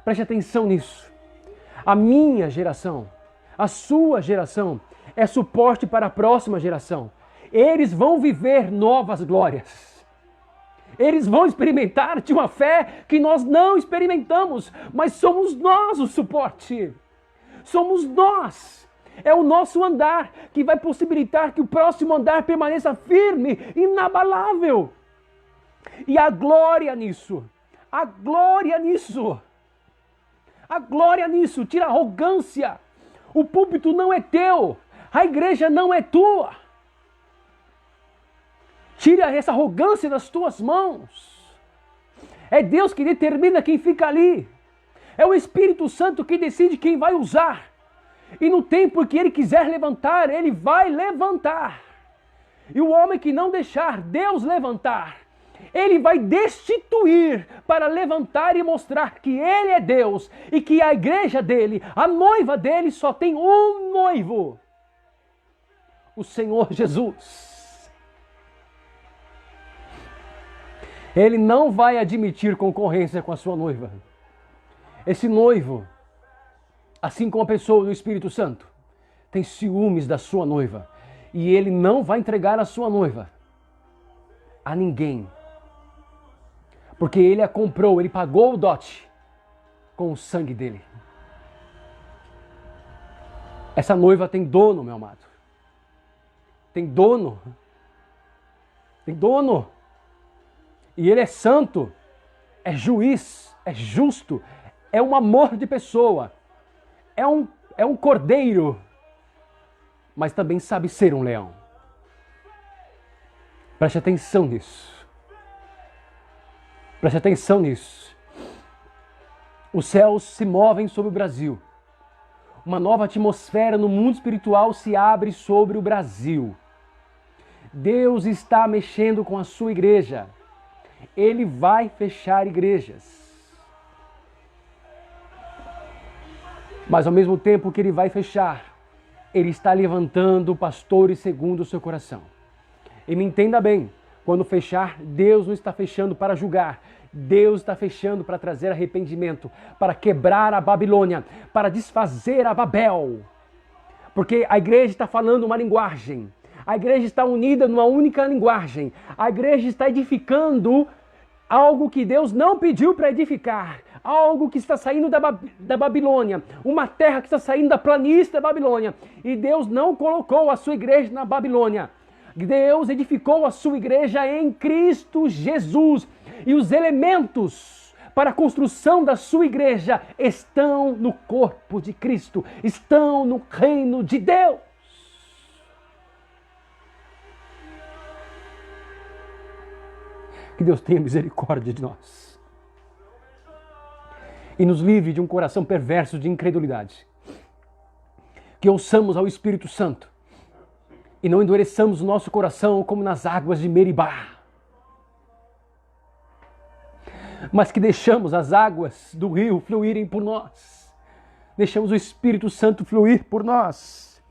Preste atenção nisso. A minha geração, a sua geração, é suporte para a próxima geração. Eles vão viver novas glórias. Eles vão experimentar de uma fé que nós não experimentamos, mas somos nós o suporte. Somos nós. É o nosso andar que vai possibilitar que o próximo andar permaneça firme, inabalável. E a glória nisso, a glória nisso, a glória nisso, tira a arrogância. O púlpito não é teu, a igreja não é tua. Tira essa arrogância das tuas mãos. É Deus que determina quem fica ali. É o Espírito Santo que decide quem vai usar. E no tempo que Ele quiser levantar, Ele vai levantar. E o homem que não deixar Deus levantar, Ele vai destituir para levantar e mostrar que Ele é Deus. E que a igreja dele, a noiva dele, só tem um noivo: o Senhor Jesus. Ele não vai admitir concorrência com a sua noiva. Esse noivo, assim como a pessoa do Espírito Santo, tem ciúmes da sua noiva. E ele não vai entregar a sua noiva a ninguém. Porque ele a comprou, ele pagou o dote com o sangue dele. Essa noiva tem dono, meu amado. Tem dono. Tem dono. E ele é santo, é juiz, é justo, é um amor de pessoa, é um cordeiro, mas também sabe ser um leão. Preste atenção nisso. Preste atenção nisso. Os céus se movem sobre o Brasil. Uma nova atmosfera no mundo espiritual se abre sobre o Brasil. Deus está mexendo com a sua igreja. Ele vai fechar igrejas. Mas ao mesmo tempo que Ele vai fechar, Ele está levantando pastores segundo o seu coração. E me entenda bem, Quando fechar, Deus não está fechando para julgar. Deus está fechando para trazer arrependimento, para quebrar a Babilônia, para desfazer a Babel. Porque a igreja está falando uma linguagem. A igreja está unida numa única linguagem. A igreja está edificando algo que Deus não pediu para edificar. Algo que está saindo da Babilônia. Uma terra que está saindo da planície da Babilônia. E Deus não colocou a sua igreja na Babilônia. Deus edificou a sua igreja em Cristo Jesus. E os elementos para a construção da sua igreja estão no corpo de Cristo. Estão no reino de Deus. Que Deus tenha misericórdia de nós. E nos livre de um coração perverso de incredulidade. Que ouçamos ao Espírito Santo. E não endureçamos o nosso coração como nas águas de Meribá. Mas que deixamos as águas do rio fluírem por nós. Deixamos o Espírito Santo fluir por nós.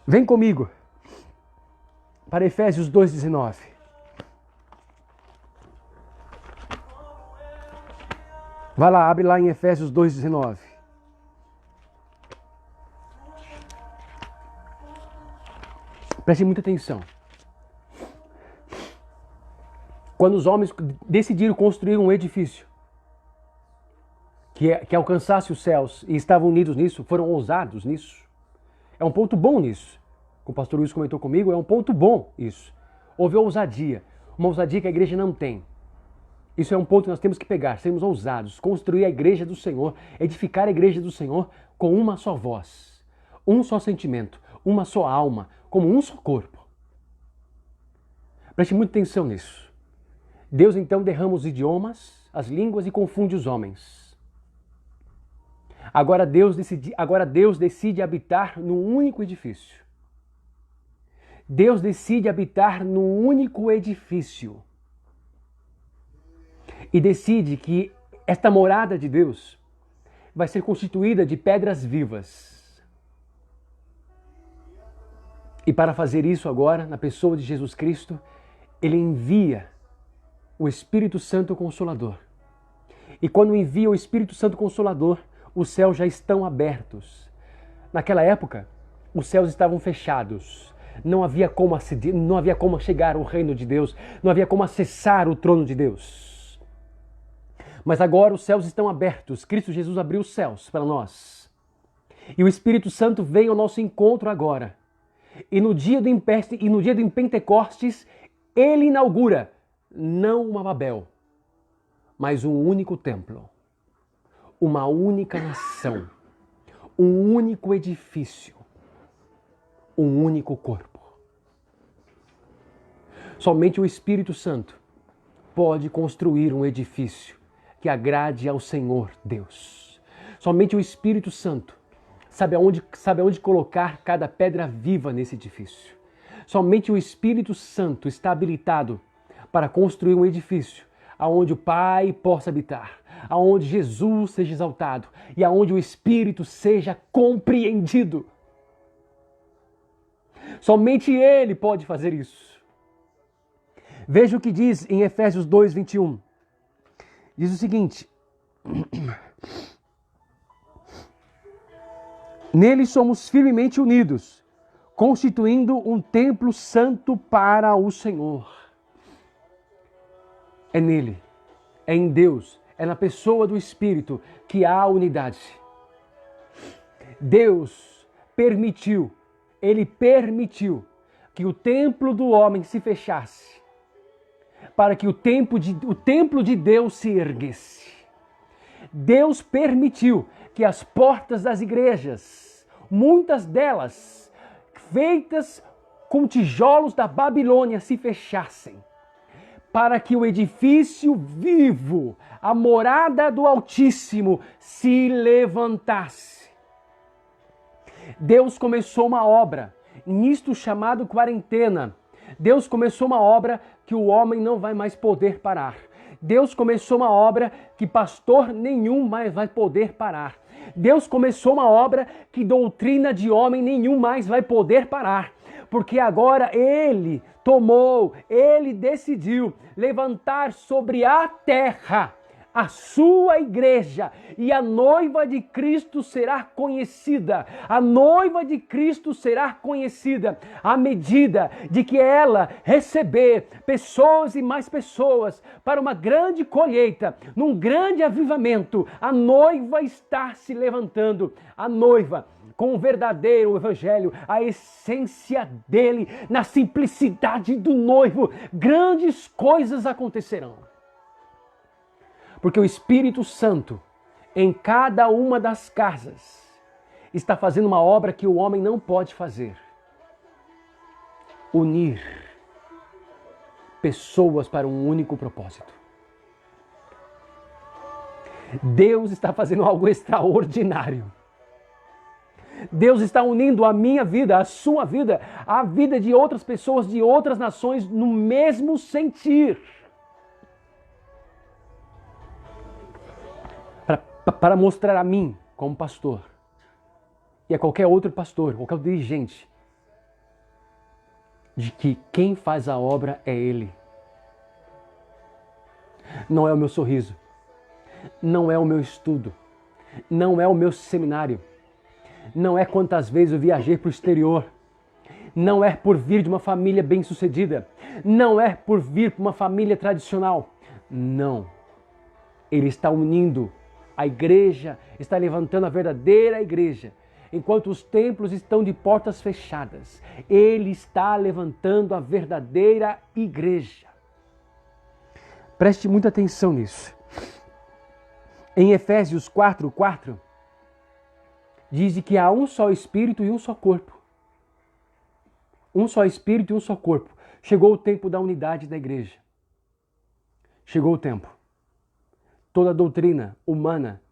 Vem comigo para Efésios 2,19. Vai lá, abre lá em Efésios 2,19. Preste muita atenção. Quando os homens decidiram construir um edifício que alcançasse os céus e estavam unidos nisso, foram ousados nisso. É um ponto bom nisso. Como o pastor Luiz comentou comigo, é um ponto bom isso. Houve ousadia. Uma ousadia que a igreja não tem. Isso é um ponto que nós temos que pegar, sermos ousados, construir a igreja do Senhor, edificar a igreja do Senhor com uma só voz, um só sentimento, uma só alma, como um só corpo. Preste muita atenção nisso. Deus então derrama os idiomas, as línguas e confunde os homens. Agora Deus decide habitar num único edifício. Deus decide habitar num único edifício. E decide que esta morada de Deus vai ser constituída de pedras vivas. E para fazer isso agora, na pessoa de Jesus Cristo, Ele envia o Espírito Santo Consolador. E quando envia o Espírito Santo Consolador, os céus já estão abertos. Naquela época, os céus estavam fechados. Não havia como chegar ao reino de Deus. Não havia como acessar o trono de Deus. Mas agora os céus estão abertos. Cristo Jesus abriu os céus para nós. E o Espírito Santo vem ao nosso encontro agora. E no dia do Pentecostes, Ele inaugura não uma Babel, mas um único templo. Uma única nação. Um único edifício. Um único corpo. Somente o Espírito Santo pode construir um edifício que agrade ao Senhor Deus. Somente o Espírito Santo sabe aonde colocar cada pedra viva nesse edifício. Somente o Espírito Santo está habilitado para construir um edifício aonde o Pai possa habitar, aonde Jesus seja exaltado e aonde o Espírito seja compreendido. Somente Ele pode fazer isso. Veja o que diz em Efésios 2:21. Diz o seguinte: nele somos firmemente unidos, constituindo um templo santo para o Senhor. É nele, é em Deus, é na pessoa do Espírito que há unidade. Deus permitiu, Ele permitiu que o templo do homem se fechasse, para que o templo de Deus se erguesse. Deus permitiu que as portas das igrejas, muitas delas feitas com tijolos da Babilônia, se fechassem, para que o edifício vivo, a morada do Altíssimo, se levantasse. Deus começou uma obra, nisto chamado quarentena. Deus começou uma obra que o homem não vai mais poder parar. Deus começou uma obra que pastor nenhum mais vai poder parar. Deus começou uma obra que doutrina de homem nenhum mais vai poder parar. Porque agora Ele decidiu levantar sobre a terra a sua igreja, e a noiva de Cristo será conhecida. A noiva de Cristo será conhecida à medida de que ela receber pessoas e mais pessoas para uma grande colheita, num grande avivamento. A noiva está se levantando, a noiva com o verdadeiro evangelho, a essência dele, na simplicidade do noivo, grandes coisas acontecerão. Porque o Espírito Santo, em cada uma das casas, está fazendo uma obra que o homem não pode fazer. Unir pessoas para um único propósito. Deus está fazendo algo extraordinário. Deus está unindo a minha vida, a sua vida, a vida de outras pessoas, de outras nações, no mesmo sentir. Para mostrar a mim, como pastor, e a qualquer outro pastor, qualquer dirigente, de que quem faz a obra é Ele. Não é o meu sorriso, não é o meu estudo, não é o meu seminário, não é quantas vezes eu viajei para o exterior, não é por vir de uma família bem-sucedida, não é por vir de uma família tradicional. Não. Ele está unindo a igreja, está levantando a verdadeira igreja. Enquanto os templos estão de portas fechadas, Ele está levantando a verdadeira igreja. Preste muita atenção nisso. Em Efésios 4:4, diz que há um só Espírito e um só corpo. Um só Espírito e um só corpo. Chegou o tempo da unidade da igreja. Chegou o tempo. Toda doutrina humana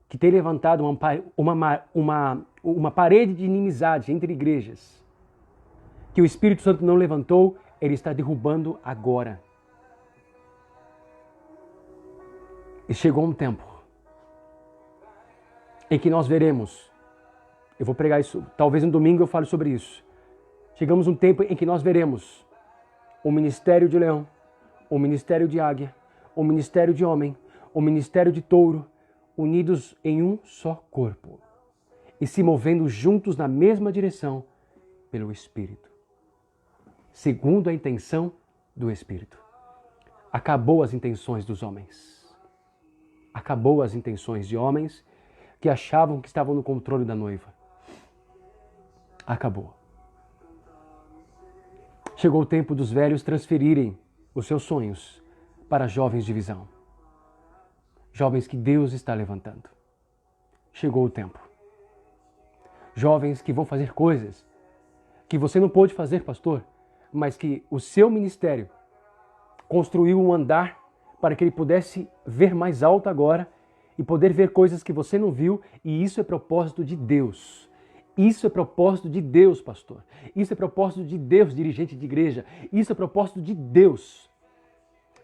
que tem levantado uma parede de inimizade entre igrejas, que o Espírito Santo não levantou, Ele está derrubando agora. E chegou um tempo em que nós veremos, eu vou pregar isso, talvez no domingo eu fale sobre isso. Chegamos um tempo em que nós veremos o ministério de leão, o ministério de águia, o ministério de homem, o ministério de touro, unidos em um só corpo e se movendo juntos na mesma direção pelo Espírito, segundo a intenção do Espírito. Acabou as intenções dos homens. Acabou as intenções de homens que achavam que estavam no controle da noiva. Acabou. Chegou o tempo dos velhos transferirem os seus sonhos para jovens de visão. Jovens que Deus está levantando. Chegou o tempo. Jovens que vão fazer coisas que você não pôde fazer, pastor, mas que o seu ministério construiu um andar para que ele pudesse ver mais alto agora e poder ver coisas que você não viu, e isso é propósito de Deus. Isso é propósito de Deus, pastor. Isso é propósito de Deus, dirigente de igreja. Isso é propósito de Deus.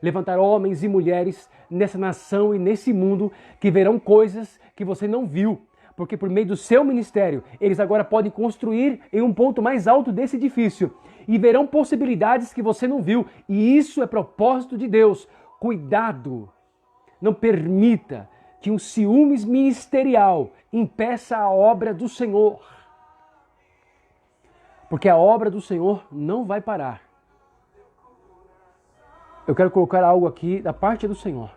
Levantar homens e mulheres nessa nação e nesse mundo que verão coisas que você não viu. Porque por meio do seu ministério, eles agora podem construir em um ponto mais alto desse edifício. E verão possibilidades que você não viu. E isso é propósito de Deus. Cuidado! Não permita que um ciúmes ministerial impeça a obra do Senhor. Porque a obra do Senhor não vai parar. Eu quero colocar algo aqui da parte do Senhor.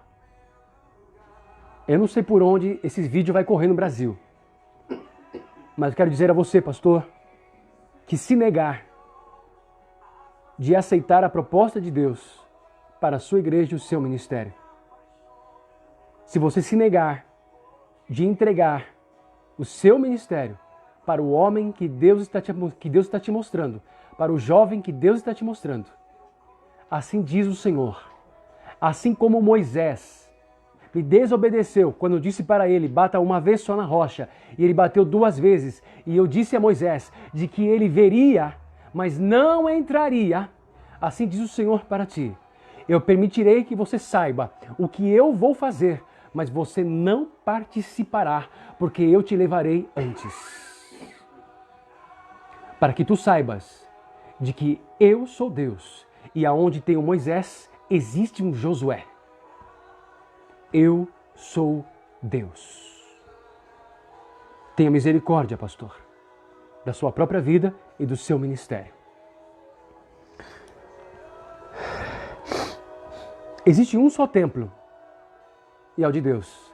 Eu não sei por onde esse vídeo vai correr no Brasil. Mas eu quero dizer a você, pastor, que se negar de aceitar a proposta de Deus para a sua igreja e o seu ministério, se você se negar de entregar o seu ministério para o homem que Deus está te mostrando, para o jovem que Deus está te mostrando, assim diz o Senhor, assim como Moisés me desobedeceu quando eu disse para ele, bata uma vez só na rocha, e ele bateu 2 vezes, e eu disse a Moisés de que ele veria, mas não entraria, assim diz o Senhor para ti. Eu permitirei que você saiba o que eu vou fazer, mas você não participará, porque eu te levarei antes. Para que tu saibas de que eu sou Deus, e aonde tem o Moisés, existe um Josué. Eu sou Deus. Tenha misericórdia, pastor, da sua própria vida e do seu ministério. Existe um só templo, e é o de Deus.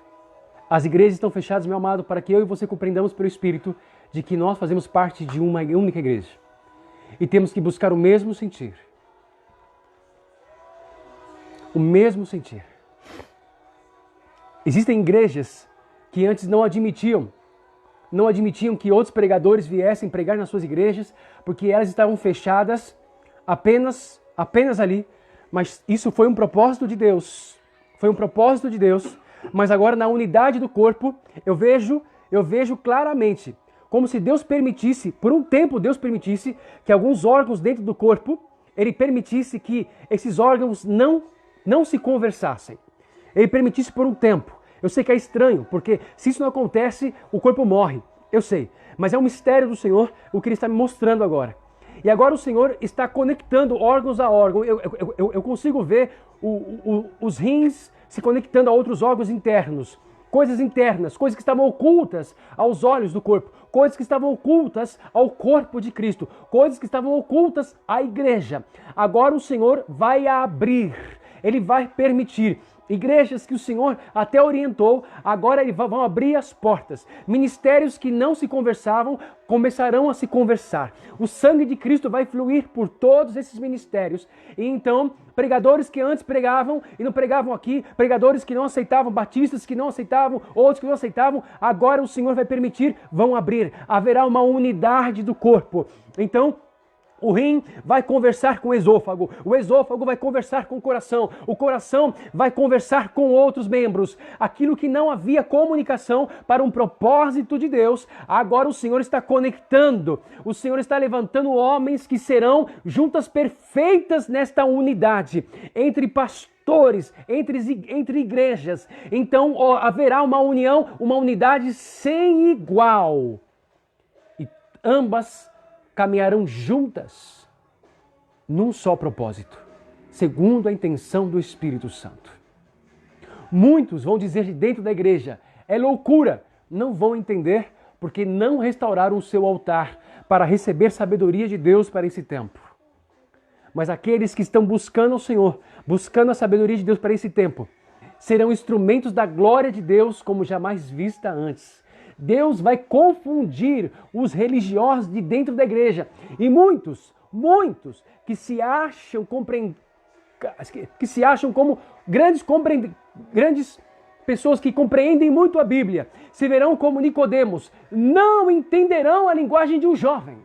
As igrejas estão fechadas, meu amado, para que eu e você compreendamos pelo Espírito de que nós fazemos parte de uma única igreja. E temos que buscar o mesmo sentir. O mesmo sentir. Existem igrejas que antes não admitiam que outros pregadores viessem pregar nas suas igrejas, porque elas estavam fechadas apenas ali. Mas isso foi um propósito de Deus. Foi um propósito de Deus. Mas agora na unidade do corpo, eu vejo claramente como se Deus permitisse, por um tempo Deus permitisse que alguns órgãos dentro do corpo, Ele permitisse que esses órgãos não se conversassem. Ele permitisse por um tempo. Eu sei que é estranho, porque se isso não acontece, o corpo morre. Eu sei. Mas é um mistério do Senhor o que Ele está me mostrando agora. E agora o Senhor está conectando órgãos a órgão. Eu consigo ver os rins se conectando a outros órgãos internos. Coisas internas, coisas que estavam ocultas aos olhos do corpo. Coisas que estavam ocultas ao corpo de Cristo. Coisas que estavam ocultas à igreja. Agora o Senhor vai abrir. Ele vai permitir. Igrejas que o Senhor até orientou, agora vão abrir as portas. Ministérios que não se conversavam, começarão a se conversar. O sangue de Cristo vai fluir por todos esses ministérios. E então, pregadores que antes pregavam e não pregavam aqui, pregadores que não aceitavam, batistas que não aceitavam, outros que não aceitavam, agora o Senhor vai permitir, vão abrir. Haverá uma unidade do corpo. Então, o rim vai conversar com o esôfago vai conversar com o coração vai conversar com outros membros. Aquilo que não havia comunicação para um propósito de Deus, agora o Senhor está conectando. O Senhor está levantando homens que serão juntas perfeitas nesta unidade, entre pastores, entre igrejas. Então haverá uma união, uma unidade sem igual. E ambas caminharão juntas num só propósito, segundo a intenção do Espírito Santo. Muitos vão dizer de dentro da igreja, é loucura, não vão entender porque não restauraram o seu altar para receber sabedoria de Deus para esse tempo. Mas aqueles que estão buscando o Senhor, buscando a sabedoria de Deus para esse tempo, serão instrumentos da glória de Deus como jamais vista antes. Deus vai confundir os religiosos de dentro da igreja. E muitos que se acham como grandes pessoas que compreendem muito a Bíblia, se verão como Nicodemos, não entenderão a linguagem de um jovem.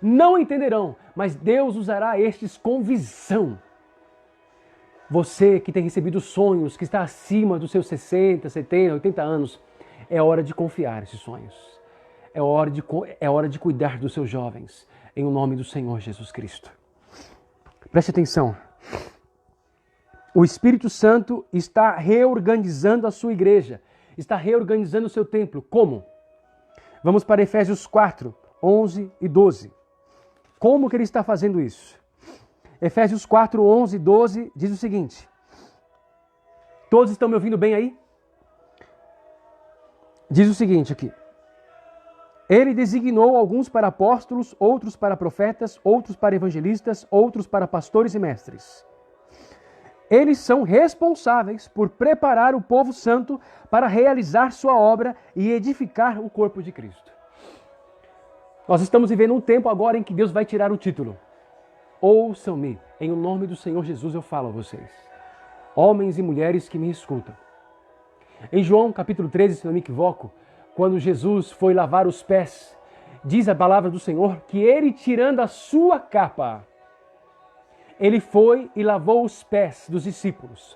Não entenderão, mas Deus usará estes com visão. Você que tem recebido sonhos, que está acima dos seus 60, 70, 80 anos, é hora de confiar nesses sonhos. É hora de cuidar dos seus jovens, em nome do Senhor Jesus Cristo. Preste atenção. O Espírito Santo está reorganizando a sua igreja, está reorganizando o seu templo. Como? Vamos para Efésios 4, 11 e 12. Como que ele está fazendo isso? Efésios 4, 11 e 12 diz o seguinte. Todos estão me ouvindo bem aí? Diz o seguinte aqui. Ele designou alguns para apóstolos, outros para profetas, outros para evangelistas, outros para pastores e mestres. Eles são responsáveis por preparar o povo santo para realizar sua obra e edificar o corpo de Cristo. Nós estamos vivendo um tempo agora em que Deus vai tirar o título. Ouçam-me, em nome do Senhor Jesus eu falo a vocês. Homens e mulheres que me escutam. Em João capítulo 13, se não me equivoco, quando Jesus foi lavar os pés, diz a palavra do Senhor que ele, tirando a sua capa, ele foi e lavou os pés dos discípulos.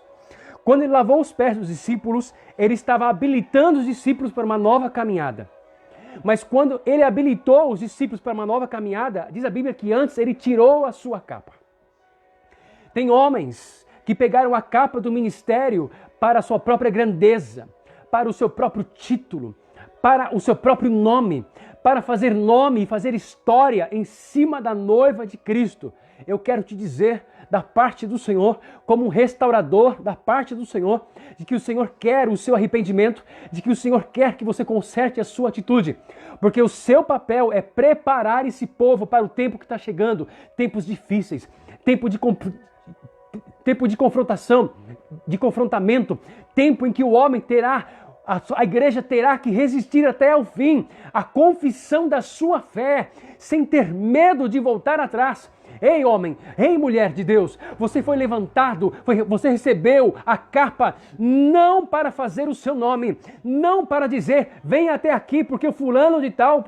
Quando ele lavou os pés dos discípulos, ele estava habilitando os discípulos para uma nova caminhada. Mas quando ele habilitou os discípulos para uma nova caminhada, diz a Bíblia que antes ele tirou a sua capa. Tem homens que pegaram a capa do ministério para a sua própria grandeza, para o seu próprio título, para o seu próprio nome, para fazer nome e fazer história em cima da noiva de Cristo. Eu quero te dizer, da parte do Senhor, como um restaurador da parte do Senhor, de que o Senhor quer o seu arrependimento, de que o Senhor quer que você conserte a sua atitude, porque o seu papel é preparar esse povo para o tempo que está chegando, tempos difíceis, tempo de confrontação, de confrontamento, tempo em que o homem terá, a igreja terá que resistir até o fim, a confissão da sua fé, sem ter medo de voltar atrás. Ei homem, ei mulher de Deus, você foi levantado, você recebeu a capa não para fazer o seu nome, não para dizer, vem até aqui porque o fulano de tal,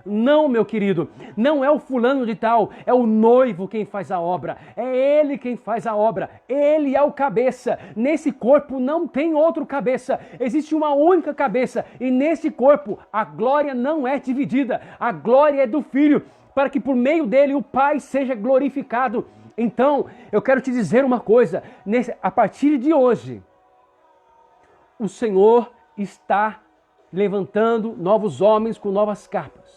Não, meu querido, não é o fulano de tal, é o noivo quem faz a obra, é ele quem faz a obra, ele é o cabeça. Nesse corpo não tem outro cabeça, existe uma única cabeça e nesse corpo a glória não é dividida, a glória é do Filho, para que por meio dele o Pai seja glorificado. Então, eu quero te dizer uma coisa, a partir de hoje, o Senhor está levantando novos homens com novas capas,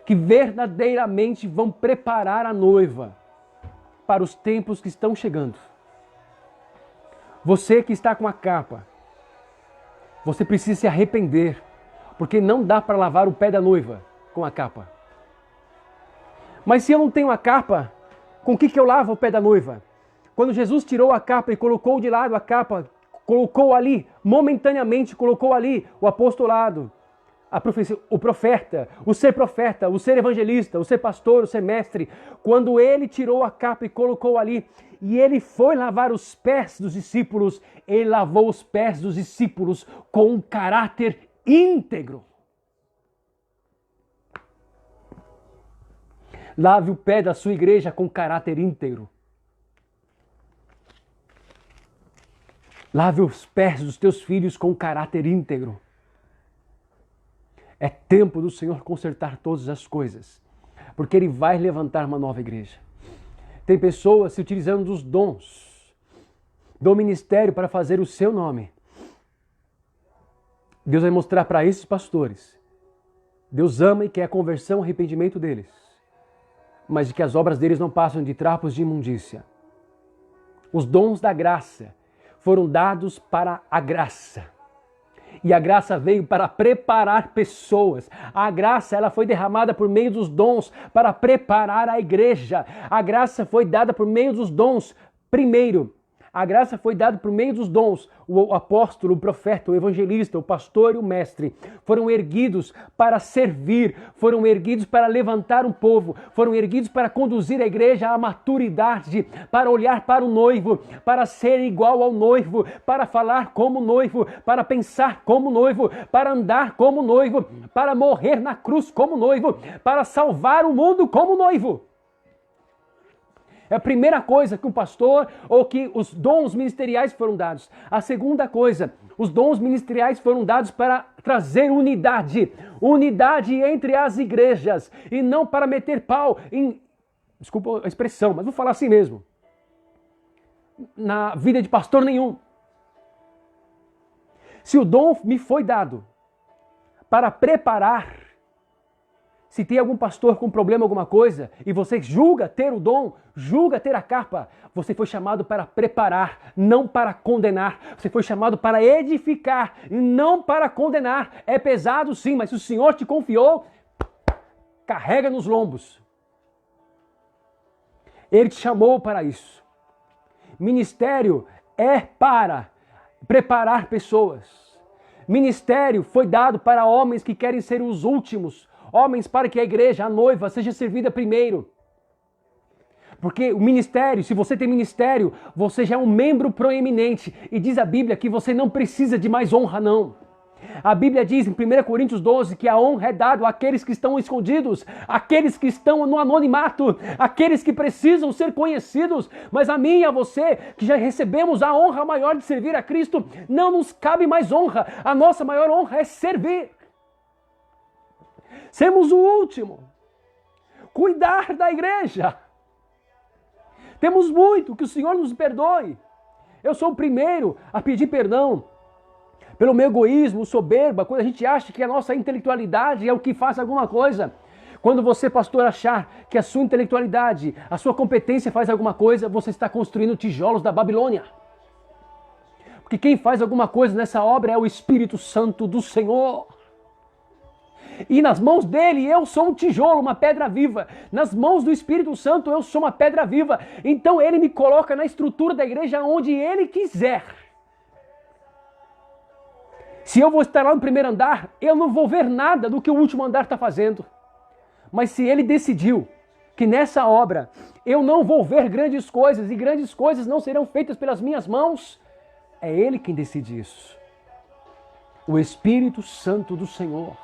que verdadeiramente vão preparar a noiva para os tempos que estão chegando. Você que está com a capa, você precisa se arrepender, porque não dá para lavar o pé da noiva com a capa. Mas se eu não tenho a capa, com o que eu lavo o pé da noiva? Quando Jesus tirou a capa e colocou de lado a capa, colocou ali, momentaneamente colocou ali o apostolado, a profecia, o profeta, o ser evangelista, o ser pastor, o ser mestre. Quando ele tirou a capa e colocou ali, e ele foi lavar os pés dos discípulos, ele lavou os pés dos discípulos com um caráter íntegro. Lave o pé da sua igreja com caráter íntegro. Lave os pés dos teus filhos com caráter íntegro. É tempo do Senhor consertar todas as coisas, porque Ele vai levantar uma nova igreja. Tem pessoas se utilizando dos dons do ministério para fazer o seu nome. Deus vai mostrar para esses pastores. Deus ama e quer a conversão, o arrependimento deles, mas de que as obras deles não passam de trapos de imundícia. Os dons da graça foram dados para a graça. E a graça veio para preparar pessoas. A graça, ela foi derramada por meio dos dons para preparar a igreja. A graça foi dada por meio dos dons. Primeiro, a graça foi dada por meio dos dons. O apóstolo, o profeta, o evangelista, o pastor e o mestre foram erguidos para servir, foram erguidos para levantar um povo, foram erguidos para conduzir a igreja à maturidade, para olhar para o noivo, para ser igual ao noivo, para falar como noivo, para pensar como noivo, para andar como noivo, para morrer na cruz como noivo, para salvar o mundo como noivo. É a primeira coisa que um pastor, ou que os dons ministeriais foram dados. A segunda coisa, os dons ministeriais foram dados para trazer unidade. Unidade entre as igrejas. E não para meter pau em, desculpa a expressão, mas vou falar assim mesmo, na vida de pastor nenhum. Se o dom me foi dado para preparar, se tem algum pastor com problema, alguma coisa, e você julga ter o dom, julga ter a capa, você foi chamado para preparar, não para condenar. Você foi chamado para edificar, e não para condenar. É pesado sim, mas se o Senhor te confiou, carrega nos lombos. Ele te chamou para isso. Ministério é para preparar pessoas. Ministério foi dado para homens que querem ser os últimos, homens para que a igreja, a noiva, seja servida primeiro. Porque o ministério, se você tem ministério, você já é um membro proeminente. E diz a Bíblia que você não precisa de mais honra, não. A Bíblia diz em 1 Coríntios 12 que a honra é dada àqueles que estão escondidos, àqueles que estão no anonimato, àqueles que precisam ser conhecidos. Mas a mim e a você, que já recebemos a honra maior de servir a Cristo, não nos cabe mais honra. A nossa maior honra é servir. Sermos o último. Cuidar da igreja. Temos muito, que o Senhor nos perdoe. Eu sou o primeiro a pedir perdão pelo meu egoísmo, soberba, quando a gente acha que a nossa intelectualidade é o que faz alguma coisa. Quando você, pastor, achar que a sua intelectualidade, a sua competência faz alguma coisa, você está construindo tijolos da Babilônia. Porque quem faz alguma coisa nessa obra é o Espírito Santo do Senhor. E nas mãos dele eu sou um tijolo, uma pedra viva. Nas mãos do Espírito Santo eu sou uma pedra viva. Então ele me coloca na estrutura da igreja onde ele quiser. Se eu vou estar lá no primeiro andar, eu não vou ver nada do que o último andar está fazendo. Mas se ele decidiu que nessa obra eu não vou ver grandes coisas e grandes coisas não serão feitas pelas minhas mãos, é ele quem decide isso. O Espírito Santo do Senhor.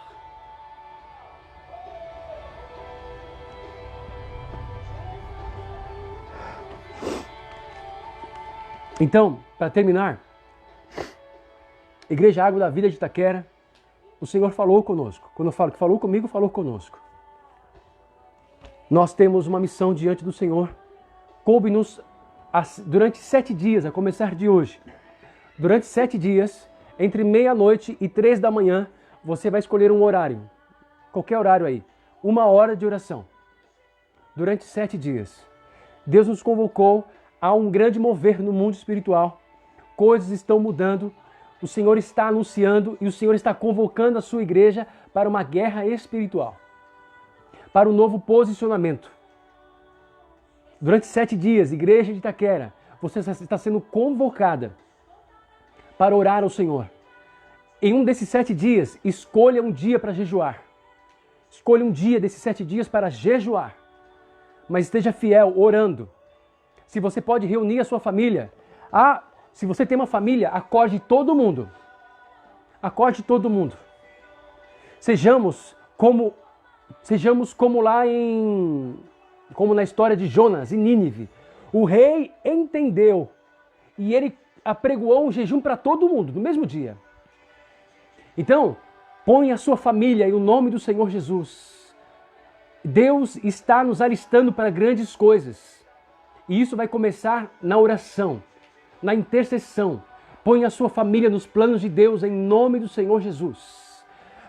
Então, para terminar, Igreja Água da Vida de Itaquera, o Senhor falou conosco. Quando eu falo que falou comigo, falou conosco. Nós temos uma missão diante do Senhor. Coube-nos durante 7 dias, a começar de hoje. Durante 7 dias, entre meia-noite e 3 da manhã, você vai escolher um horário. Qualquer horário aí. 1 hora de oração. Durante 7 dias. Deus nos convocou a um grande mover no mundo espiritual. Coisas estão mudando. O Senhor está anunciando e o Senhor está convocando a sua igreja para uma guerra espiritual. Para um novo posicionamento. Durante 7 dias, Igreja de Itaquera, você está sendo convocada para orar ao Senhor. Em um desses 7 dias, escolha um dia para jejuar. Escolha um dia desses 7 dias para jejuar. Mas esteja fiel, orando. Se você pode reunir a sua família. Se você tem uma família, acorde todo mundo. Acorde todo mundo. Sejamos como como na história de Jonas e Nínive. O rei entendeu e ele apregoou um jejum para todo mundo no mesmo dia. Então, põe a sua família em o nome do Senhor Jesus. Deus está nos alistando para grandes coisas. E isso vai começar na oração, na intercessão. Põe a sua família nos planos de Deus em nome do Senhor Jesus.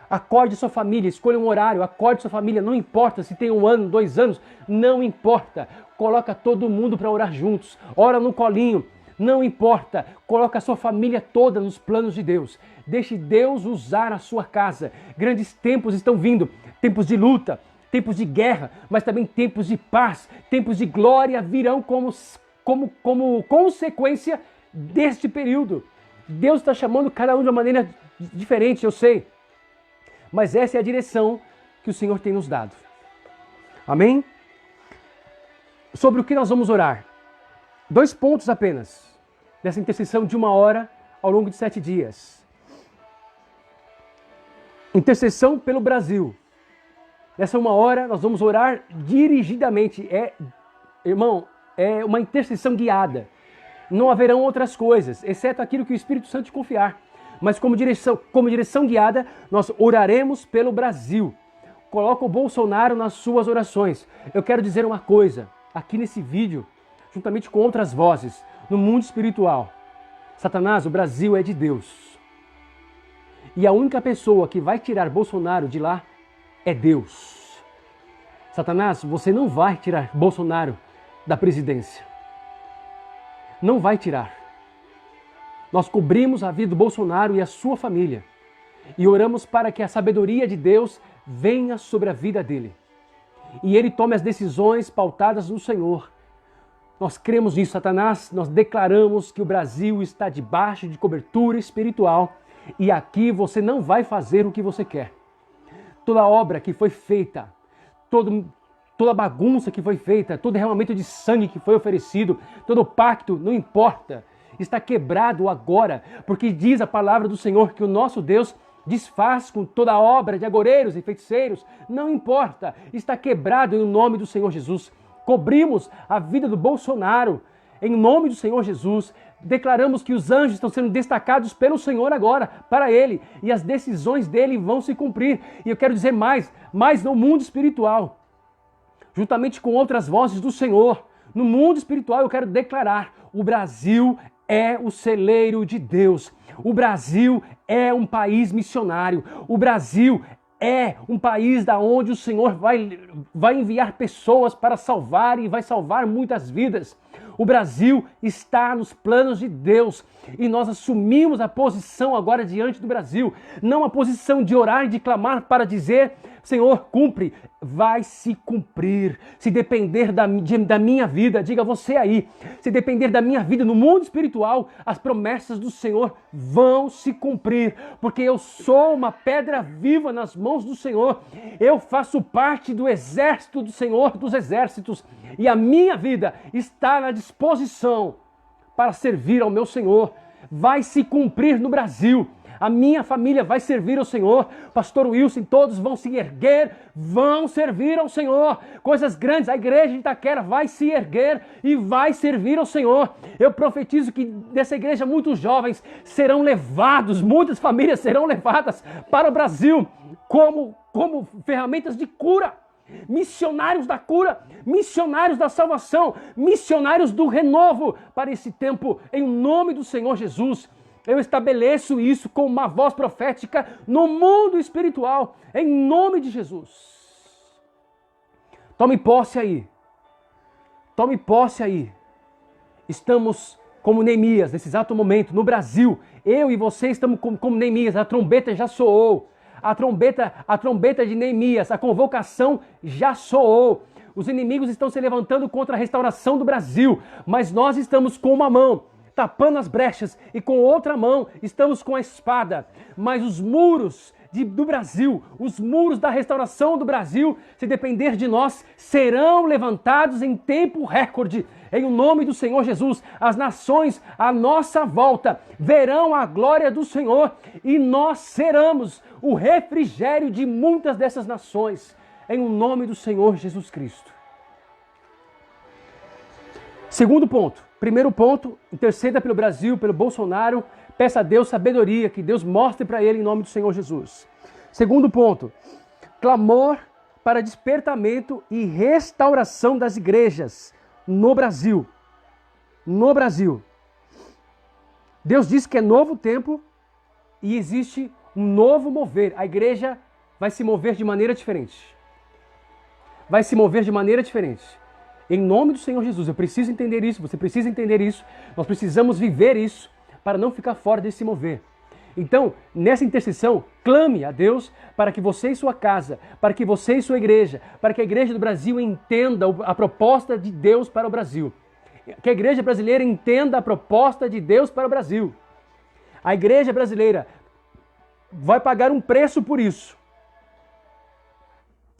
Acorde sua família, escolha um horário, acorde sua família, não importa se tem 1 ano, 2 anos, não importa. Coloca todo mundo para orar juntos, ora no colinho, não importa. Coloca a sua família toda nos planos de Deus. Deixe Deus usar a sua casa. Grandes tempos estão vindo, tempos de luta, tempos de guerra, mas também tempos de paz, tempos de glória virão como consequência deste período. Deus está chamando cada um de uma maneira diferente, eu sei. Mas essa é a direção que o Senhor tem nos dado. Amém? Sobre o que nós vamos orar? 2 pontos apenas dessa intercessão de 1 hora ao longo de 7 dias. Intercessão pelo Brasil. Nessa 1 hora nós vamos orar dirigidamente. Irmão, é uma intercessão guiada. Não haverão outras coisas, exceto aquilo que o Espírito Santo te confiar. Mas como direção guiada, nós oraremos pelo Brasil. Coloca o Bolsonaro nas suas orações. Eu quero dizer uma coisa, aqui nesse vídeo, juntamente com outras vozes, no mundo espiritual. Satanás, o Brasil é de Deus. E a única pessoa que vai tirar Bolsonaro de lá é Deus. Satanás, você não vai tirar Bolsonaro da presidência. Não vai tirar. Nós cobrimos a vida do Bolsonaro e a sua família. E oramos para que a sabedoria de Deus venha sobre a vida dele. E ele tome as decisões pautadas no Senhor. Nós cremos nisso, Satanás. Nós declaramos que o Brasil está debaixo de cobertura espiritual. E aqui você não vai fazer o que você quer. Toda obra que foi feita, toda bagunça que foi feita, todo derramamento de sangue que foi oferecido, todo pacto, não importa, está quebrado agora, porque diz a palavra do Senhor que o nosso Deus desfaz com toda obra de agoreiros e feiticeiros, não importa, está quebrado em nome do Senhor Jesus. Cobrimos a vida do Bolsonaro em nome do Senhor Jesus. Declaramos que os anjos estão sendo destacados pelo Senhor agora, para Ele, e as decisões dele vão se cumprir. E eu quero dizer mais no mundo espiritual, juntamente com outras vozes do Senhor, No mundo espiritual eu quero declarar: o Brasil é o celeiro de Deus. O Brasil é um país missionário. O Brasil é um país da onde o Senhor vai enviar pessoas para salvar e vai salvar muitas vidas. O Brasil está nos planos de Deus e nós assumimos a posição agora diante do Brasil, não a posição de orar e de clamar para dizer: Senhor, cumpre, vai se cumprir. Se depender da minha vida, diga você aí, se depender da minha vida no mundo espiritual, as promessas do Senhor vão se cumprir, porque eu sou uma pedra viva nas mãos do Senhor, eu faço parte do exército do Senhor dos exércitos e a minha vida está na disposição para servir ao meu Senhor. Vai se cumprir no Brasil. A minha família vai servir ao Senhor. Pastor Wilson, todos vão se erguer, vão servir ao Senhor. Coisas grandes, a igreja de Itaquera vai se erguer e vai servir ao Senhor. Eu profetizo que dessa igreja muitos jovens serão levados, muitas famílias serão levadas para o Brasil como ferramentas de cura. Missionários da cura, missionários da salvação, missionários do renovo para esse tempo, em nome do Senhor Jesus. Eu estabeleço isso com uma voz profética no mundo espiritual, em nome de Jesus. Tome posse aí. Tome posse aí. Estamos como Neemias, nesse exato momento, no Brasil. Eu e você estamos como Neemias, a trombeta já soou. A trombeta de Neemias, a convocação já soou. Os inimigos estão se levantando contra a restauração do Brasil, mas nós estamos com uma mão tapando as brechas e com outra mão estamos com a espada. Mas os muros do Brasil, os muros da restauração do Brasil, se depender de nós, serão levantados em tempo recorde. Em nome do Senhor Jesus, as nações à nossa volta verão a glória do Senhor e nós seremos o refrigério de muitas dessas nações. Em nome do Senhor Jesus Cristo. Segundo ponto. Primeiro ponto, interceda pelo Brasil, pelo Bolsonaro, peça a Deus sabedoria, que Deus mostre para ele em nome do Senhor Jesus. Segundo ponto, clamor para despertamento e restauração das igrejas no Brasil. No Brasil. Deus diz que é novo tempo e existe um novo mover. A igreja vai se mover de maneira diferente. Vai se mover de maneira diferente. Em nome do Senhor Jesus, eu preciso entender isso, você precisa entender isso, nós precisamos viver isso para não ficar fora desse mover. Então, nessa intercessão, clame a Deus para que você e sua casa, para que você e sua igreja, para que a igreja do Brasil entenda a proposta de Deus para o Brasil. Que a igreja brasileira entenda a proposta de Deus para o Brasil. A igreja brasileira vai pagar um preço por isso.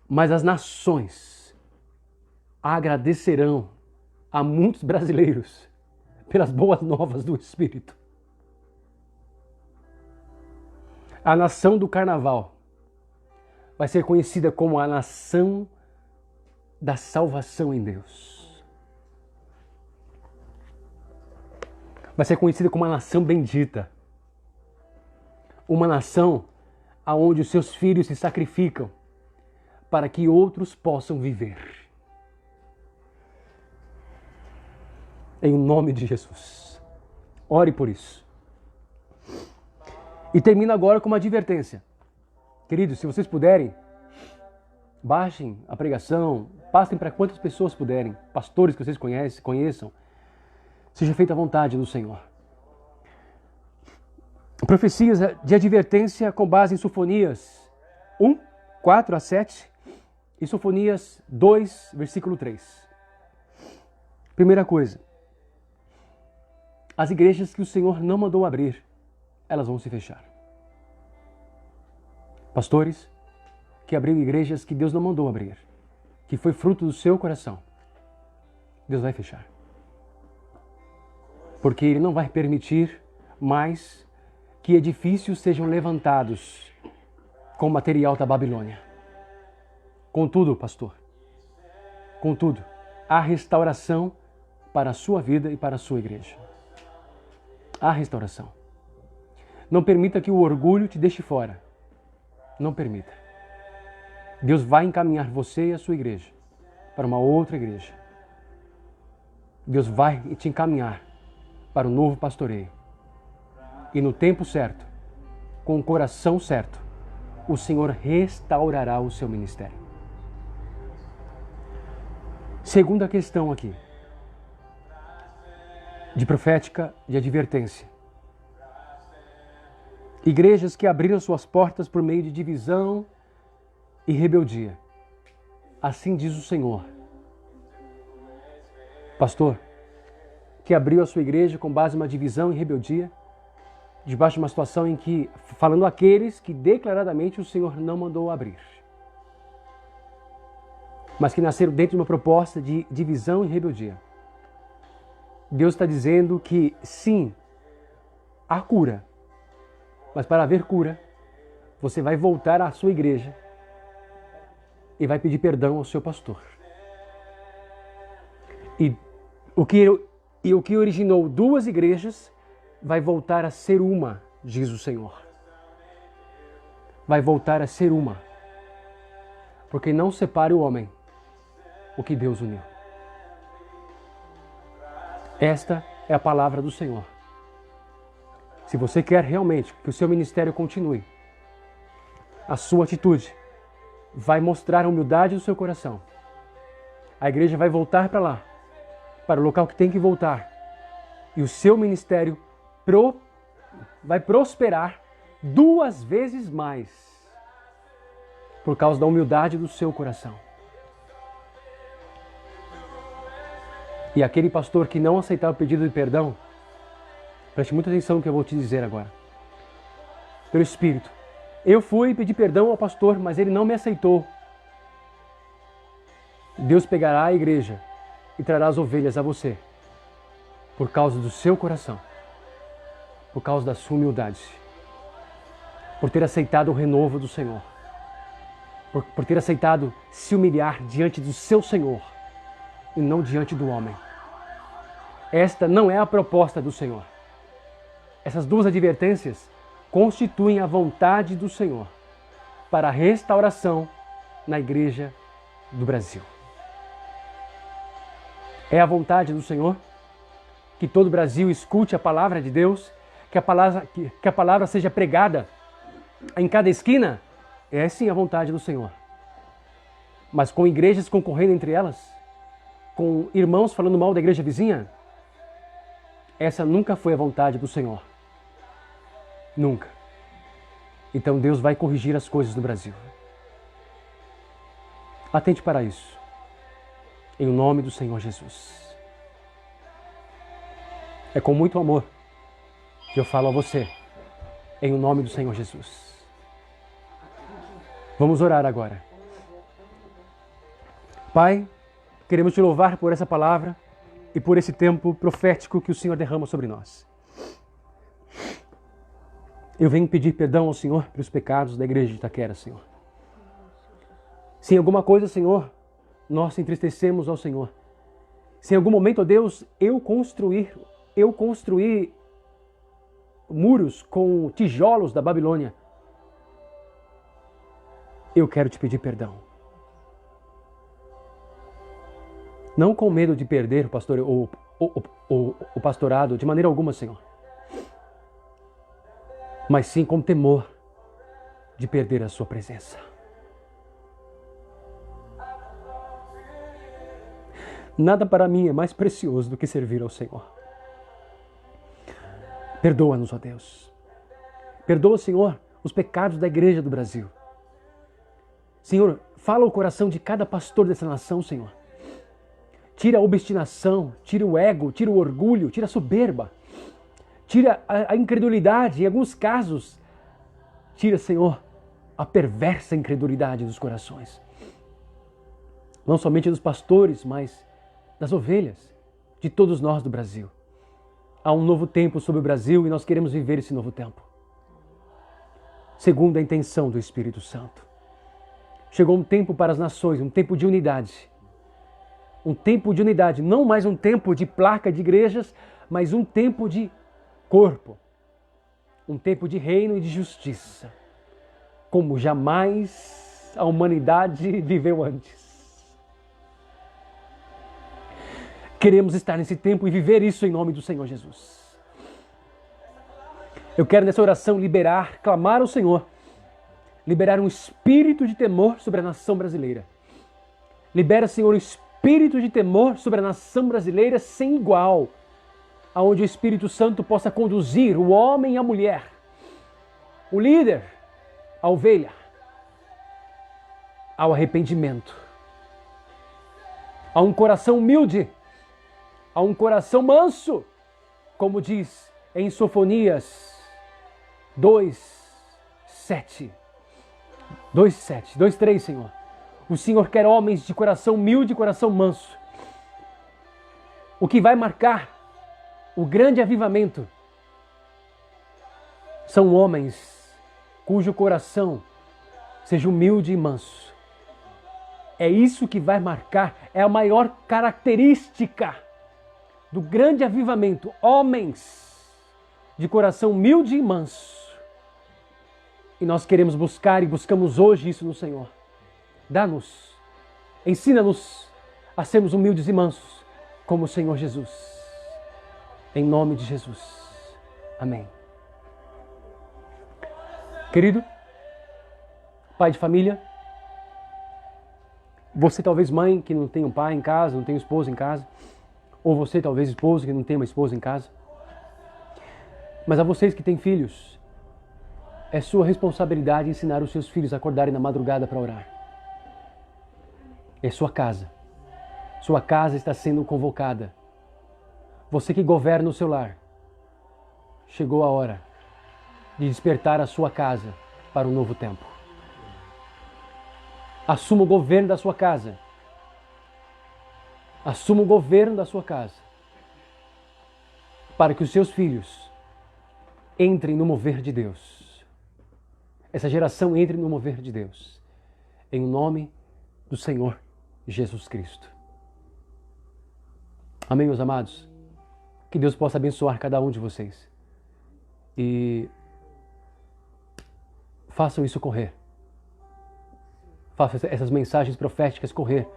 Mas as nações agradecerão a muitos brasileiros pelas boas novas do Espírito. A nação do carnaval vai ser conhecida como a nação da salvação em Deus. Vai ser conhecida como a nação bendita. Uma nação onde os seus filhos se sacrificam para que outros possam viver. Em nome de Jesus. Ore por isso. E termino agora com uma advertência. Queridos, se vocês puderem, baixem a pregação, passem para quantas pessoas puderem, pastores que vocês conheçam, seja feita a vontade do Senhor. Profecias de advertência com base em Sofonias 1, 4 a 7 e Sofonias 2, versículo 3. Primeira coisa. As igrejas que o Senhor não mandou abrir, elas vão se fechar. Pastores que abriram igrejas que Deus não mandou abrir, que foi fruto do seu coração, Deus vai fechar. Porque Ele não vai permitir mais que edifícios sejam levantados com material da Babilônia. Contudo, pastor, contudo, há restauração para a sua vida e para a sua igreja. Há restauração. Não permita que o orgulho te deixe fora. Não permita. Deus vai encaminhar você e a sua igreja para uma outra igreja. Deus vai te encaminhar para o novo pastoreio. E no tempo certo, com o coração certo, o Senhor restaurará o seu ministério. Segunda questão aqui, de profética de advertência. Igrejas que abriram suas portas por meio de divisão e rebeldia. Assim diz o Senhor. Pastor, que abriu a sua igreja com base em uma divisão e rebeldia, debaixo de uma situação em que, falando aqueles que declaradamente o Senhor não mandou abrir, mas que nasceram dentro de uma proposta de divisão e rebeldia. Deus está dizendo que sim, há cura, mas para haver cura, você vai voltar à sua igreja e vai pedir perdão ao seu pastor. E o que originou duas igrejas vai voltar a ser uma, diz o Senhor. Vai voltar a ser uma. Porque não separe o homem o que Deus uniu. Esta é a palavra do Senhor. Se você quer realmente que o seu ministério continue, a sua atitude vai mostrar a humildade do seu coração. A igreja vai voltar para lá, para o local que tem que voltar. E o seu ministério vai prosperar 2 vezes mais por causa da humildade do seu coração. E aquele pastor que não aceitar o pedido de perdão, preste muita atenção no que eu vou te dizer agora. Pelo Espírito. Eu fui e pedi perdão ao pastor, mas ele não me aceitou. Deus pegará a igreja e trará as ovelhas a você. Por causa do seu coração. Por causa da sua humildade. Por ter aceitado o renovo do Senhor. Por ter aceitado se humilhar diante do seu Senhor. E não diante do homem. Esta não é a proposta do Senhor. Essas duas advertências constituem a vontade do Senhor para a restauração na Igreja do Brasil. É a vontade do Senhor que todo o Brasil escute a palavra de Deus, que a palavra seja pregada em cada esquina? É sim a vontade do Senhor. Mas com igrejas concorrendo entre elas, com irmãos falando mal da igreja vizinha, essa nunca foi a vontade do Senhor. Nunca. Então Deus vai corrigir as coisas no Brasil. Atente para isso. Em nome do Senhor Jesus. É com muito amor que eu falo a você. Em nome do Senhor Jesus. Vamos orar agora. Pai, queremos te louvar por essa palavra e por esse tempo profético que o Senhor derrama sobre nós. Eu venho pedir perdão ao Senhor pelos pecados da igreja de Itaquera, Senhor. Se em alguma coisa, Senhor, nós entristecemos ao Senhor. Se em algum momento, ó Deus, eu construí muros com tijolos da Babilônia, eu quero te pedir perdão. Não com medo de perder o pastorado, de maneira alguma, Senhor. Mas sim com temor de perder a sua presença. Nada para mim é mais precioso do que servir ao Senhor. Perdoa-nos, ó Deus. Perdoa, Senhor, os pecados da igreja do Brasil. Senhor, fala o coração de cada pastor dessa nação, Senhor. Tira a obstinação, tira o ego, tira o orgulho, tira a soberba. Tira a incredulidade, em alguns casos. Tira, Senhor, a perversa incredulidade dos corações. Não somente dos pastores, mas das ovelhas, de todos nós do Brasil. Há um novo tempo sobre o Brasil e nós queremos viver esse novo tempo. Segundo a intenção do Espírito Santo. Chegou um tempo para as nações, um tempo de unidade. Um tempo de unidade, não mais um tempo de placa de igrejas, mas um tempo de corpo. Um tempo de reino e de justiça. Como jamais a humanidade viveu antes. queremos estar nesse tempo e viver isso em nome do Senhor Jesus. Eu quero nessa oração liberar, clamar ao Senhor, liberar um espírito de temor sobre a nação brasileira. Libera, Senhor, um espírito de temor sobre a nação brasileira sem igual, aonde o Espírito Santo possa conduzir o homem e a mulher, o líder, a ovelha, ao arrependimento, a um coração humilde, a um coração manso, como diz em Sofonias 2:7. 2:3, Senhor. O Senhor quer homens de coração humilde e coração manso. O que vai marcar o grande avivamento são homens cujo coração seja humilde e manso. É isso que vai marcar, é a maior característica do grande avivamento. Homens de coração humilde e manso. E nós queremos buscar e buscamos hoje isso no Senhor. Dá-nos, ensina-nos a sermos humildes e mansos como o Senhor Jesus. Em nome de Jesus. Amém. Querido, pai de família, você talvez mãe que não tem um pai em casa, não tem um esposo em casa, ou você talvez esposo que não tem uma esposa em casa. Mas a vocês que têm filhos, é sua responsabilidade ensinar os seus filhos a acordarem na madrugada para orar. É sua casa. Sua casa está sendo convocada. Você que governa o seu lar, chegou a hora de despertar a sua casa para um novo tempo. Assuma o governo da sua casa. Assuma o governo da sua casa. Para que os seus filhos entrem no mover de Deus. Essa geração entre no mover de Deus. Em nome do Senhor Jesus Cristo. Amém, meus amados? Que Deus possa abençoar cada um de vocês. E façam isso correr. Façam essas mensagens proféticas correr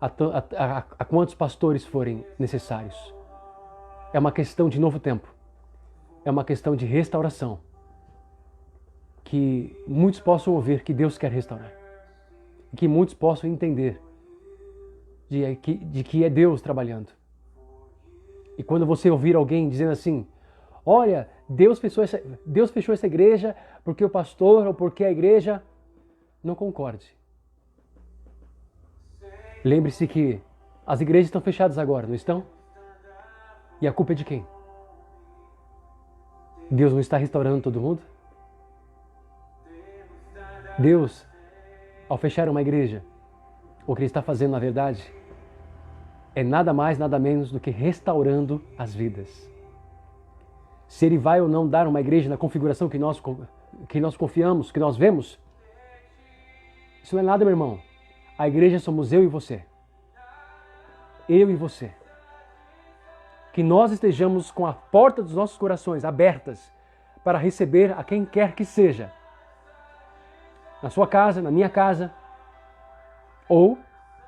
a quantos pastores forem necessários. É uma questão de novo tempo. É uma questão de restauração. Que muitos possam ouvir que Deus quer restaurar. E que muitos possam entender de que é Deus trabalhando. E quando você ouvir alguém dizendo assim, olha, Deus fechou essa igreja porque o pastor ou porque a igreja, não concorde. Lembre-se que as igrejas estão fechadas agora, não estão? E a culpa é de quem? Deus não está restaurando todo mundo? Deus, ao fechar uma igreja, o que Ele está fazendo na verdade é nada mais, nada menos do que restaurando as vidas. Se Ele vai ou não dar uma igreja na configuração que nós confiamos, que nós vemos, isso não é nada, meu irmão. A igreja somos eu e você. Eu e você. Que nós estejamos com a porta dos nossos corações abertas para receber a quem quer que seja. Na sua casa, na minha casa, ou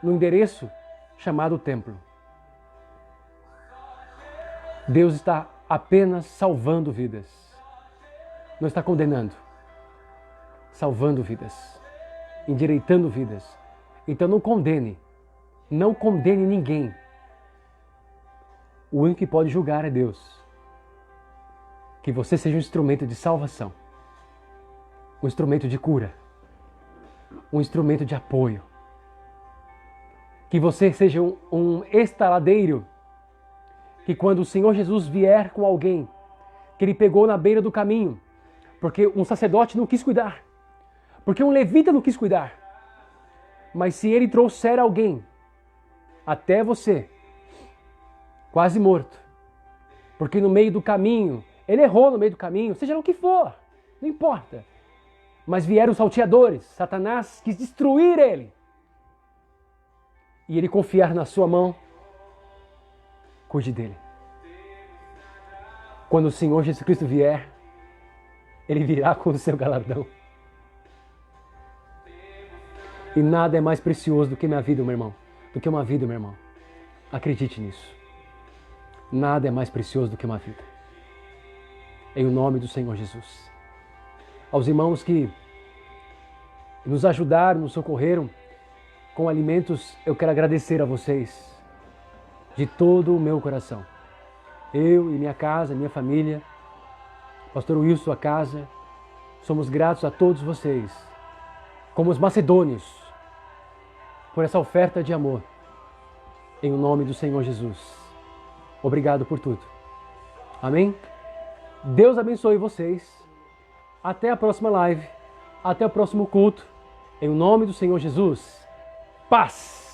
no endereço chamado templo. Deus está apenas salvando vidas. Não está condenando. Salvando vidas. Endireitando vidas. Então não condene. Não condene ninguém. O único que pode julgar é Deus. Que você seja um instrumento de salvação. Um instrumento de cura. Um instrumento de apoio. Que você seja um estaladeiro, que quando o Senhor Jesus vier com alguém, que Ele pegou na beira do caminho, porque um sacerdote não quis cuidar, porque um levita não quis cuidar, mas se Ele trouxer alguém até você, quase morto, porque no meio do caminho, ele errou no meio do caminho, seja o que for, não importa, mas vieram os salteadores, Satanás quis destruir ele, e ele confiar na sua mão, cuide dele. Quando o Senhor Jesus Cristo vier, Ele virá com o seu galardão. E nada é mais precioso do que minha vida, meu irmão. Do que uma vida, meu irmão. Acredite nisso. Nada é mais precioso do que uma vida. Em o nome do Senhor Jesus. Aos irmãos que nos ajudaram, nos socorreram com alimentos, eu quero agradecer a vocês de todo o meu coração. Eu e minha casa, minha família, Pastor Wilson, sua casa, somos gratos a todos vocês, como os macedônios, por essa oferta de amor. Em o nome do Senhor Jesus. Obrigado por tudo. Amém? Deus abençoe vocês. Até a próxima live. Até o próximo culto. Em o nome do Senhor Jesus. Paz!